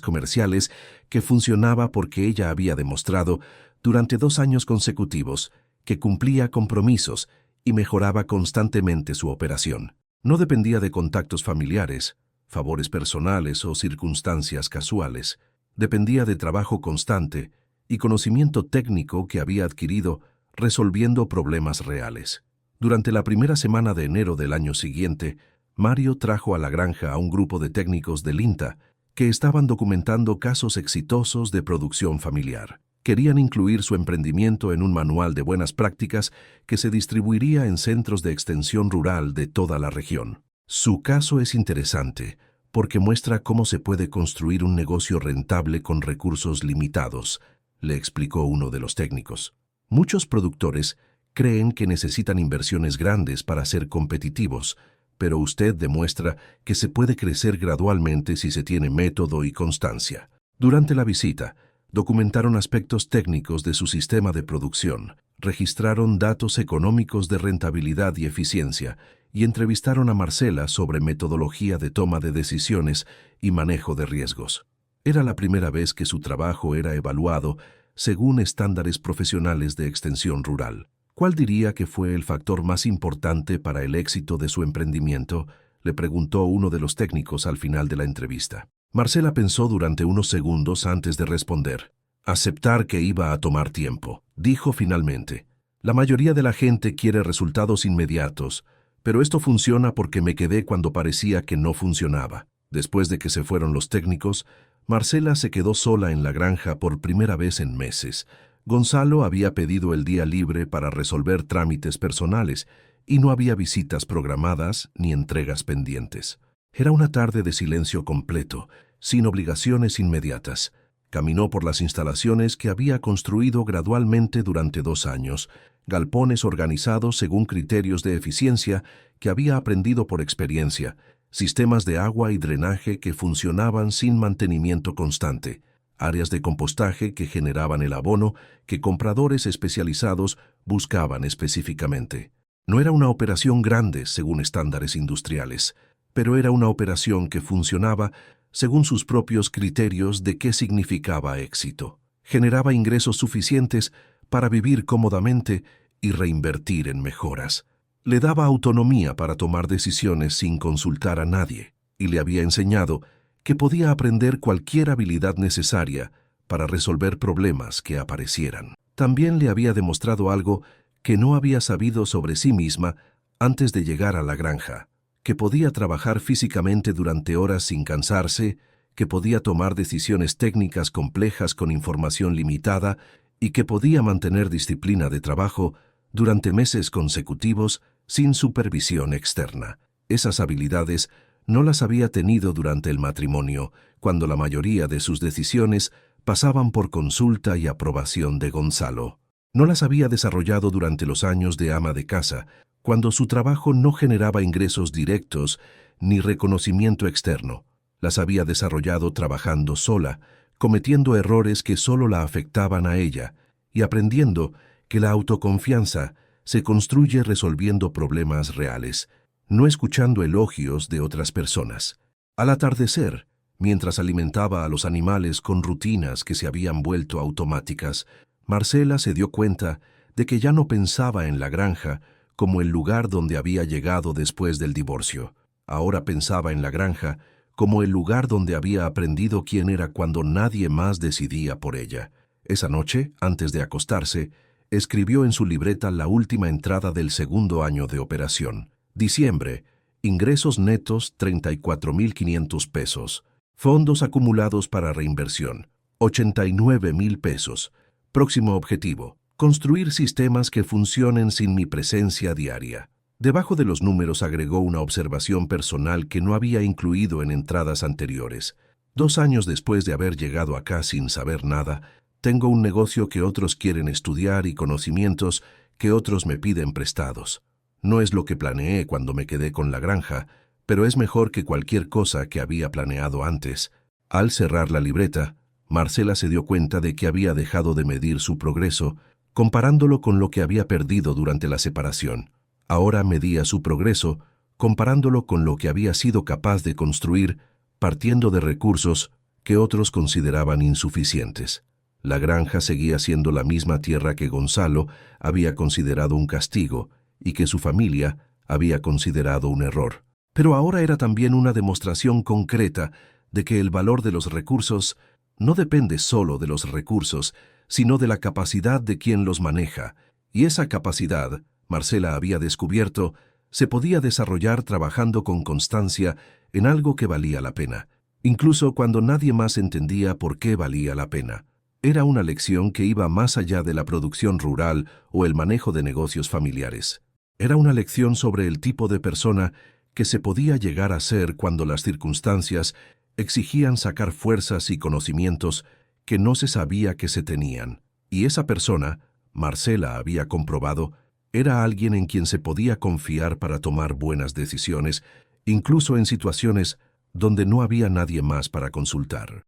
Speaker 1: comerciales que funcionaba porque ella había demostrado durante 2 años consecutivos que cumplía compromisos y mejoraba constantemente su operación. No dependía de contactos familiares, favores personales o circunstancias casuales. Dependía de trabajo constante y conocimiento técnico que había adquirido resolviendo problemas reales. Durante la primera semana de enero del año siguiente, Mario trajo a la granja a un grupo de técnicos del INTA que estaban documentando casos exitosos de producción familiar. Querían incluir su emprendimiento en un manual de buenas prácticas que se distribuiría en centros de extensión rural de toda la región. Su caso es interesante porque muestra cómo se puede construir un negocio rentable con recursos limitados, le explicó uno de los técnicos. Muchos productores creen que necesitan inversiones grandes para ser competitivos, pero usted demuestra que se puede crecer gradualmente si se tiene método y constancia. Durante la visita, documentaron aspectos técnicos de su sistema de producción, registraron datos económicos de rentabilidad y eficiencia y entrevistaron a Marcela sobre metodología de toma de decisiones y manejo de riesgos. Era la primera vez que su trabajo era evaluado según estándares profesionales de extensión rural. ¿Cuál diría que fue el factor más importante para el éxito de su emprendimiento?, le preguntó uno de los técnicos al final de la entrevista. Marcela pensó durante unos segundos antes de responder. Aceptar que iba a tomar tiempo, dijo finalmente. La mayoría de la gente quiere resultados inmediatos, pero esto funciona porque me quedé cuando parecía que no funcionaba. Después de que se fueron los técnicos, Marcela se quedó sola en la granja por primera vez en meses. Gonzalo había pedido el día libre para resolver trámites personales y no había visitas programadas ni entregas pendientes. Era una tarde de silencio completo, sin obligaciones inmediatas. Caminó por las instalaciones que había construido gradualmente durante 2 años, galpones organizados según criterios de eficiencia que había aprendido por experiencia, sistemas de agua y drenaje que funcionaban sin mantenimiento constante, áreas de compostaje que generaban el abono que compradores especializados buscaban específicamente. No era una operación grande según estándares industriales, pero era una operación que funcionaba según sus propios criterios de qué significaba éxito. Generaba ingresos suficientes para vivir cómodamente y reinvertir en mejoras. Le daba autonomía para tomar decisiones sin consultar a nadie, y le había enseñado que podía aprender cualquier habilidad necesaria para resolver problemas que aparecieran. También le había demostrado algo que no había sabido sobre sí misma antes de llegar a la granja, que podía trabajar físicamente durante horas sin cansarse, que podía tomar decisiones técnicas complejas con información limitada y que podía mantener disciplina de trabajo durante meses consecutivos sin supervisión externa. Esas habilidades no las había tenido durante el matrimonio, cuando la mayoría de sus decisiones pasaban por consulta y aprobación de Gonzalo. No las había desarrollado durante los años de ama de casa, cuando su trabajo no generaba ingresos directos ni reconocimiento externo. Las había desarrollado trabajando sola, cometiendo errores que solo la afectaban a ella y aprendiendo que la autoconfianza se construye resolviendo problemas reales, no escuchando elogios de otras personas. Al atardecer, mientras alimentaba a los animales con rutinas que se habían vuelto automáticas, Marcela se dio cuenta de que ya no pensaba en la granja como el lugar donde había llegado después del divorcio. Ahora pensaba en la granja como el lugar donde había aprendido quién era cuando nadie más decidía por ella. Esa noche, antes de acostarse, escribió en su libreta la última entrada del segundo año de operación. Diciembre, ingresos netos 34.500 pesos. Fondos acumulados para reinversión, 89.000 pesos. Próximo objetivo, Construir sistemas que funcionen sin mi presencia diaria. Debajo de los números agregó una observación personal que no había incluido en entradas anteriores. 2 años después de haber llegado acá sin saber nada, tengo un negocio que otros quieren estudiar y conocimientos que otros me piden prestados. No es lo que planeé cuando me quedé con la granja, pero es mejor que cualquier cosa que había planeado antes. Al cerrar la libreta, Marcela se dio cuenta de que había dejado de medir su progreso, comparándolo con lo que había perdido durante la separación. Ahora medía su progreso, comparándolo con lo que había sido capaz de construir, partiendo de recursos que otros consideraban insuficientes. La granja seguía siendo la misma tierra que Gonzalo había considerado un castigo y que su familia había considerado un error. Pero ahora era también una demostración concreta de que el valor de los recursos no depende solo de los recursos, sino de la capacidad de quien los maneja, y esa capacidad, Marcela había descubierto, se podía desarrollar trabajando con constancia en algo que valía la pena, incluso cuando nadie más entendía por qué valía la pena. Era una lección que iba más allá de la producción rural o el manejo de negocios familiares. Era una lección sobre el tipo de persona que se podía llegar a ser cuando las circunstancias exigían sacar fuerzas y conocimientos que no se sabía que se tenían. Y esa persona, Marcela había comprobado, era alguien en quien se podía confiar para tomar buenas decisiones, incluso en situaciones donde no había nadie más para consultar.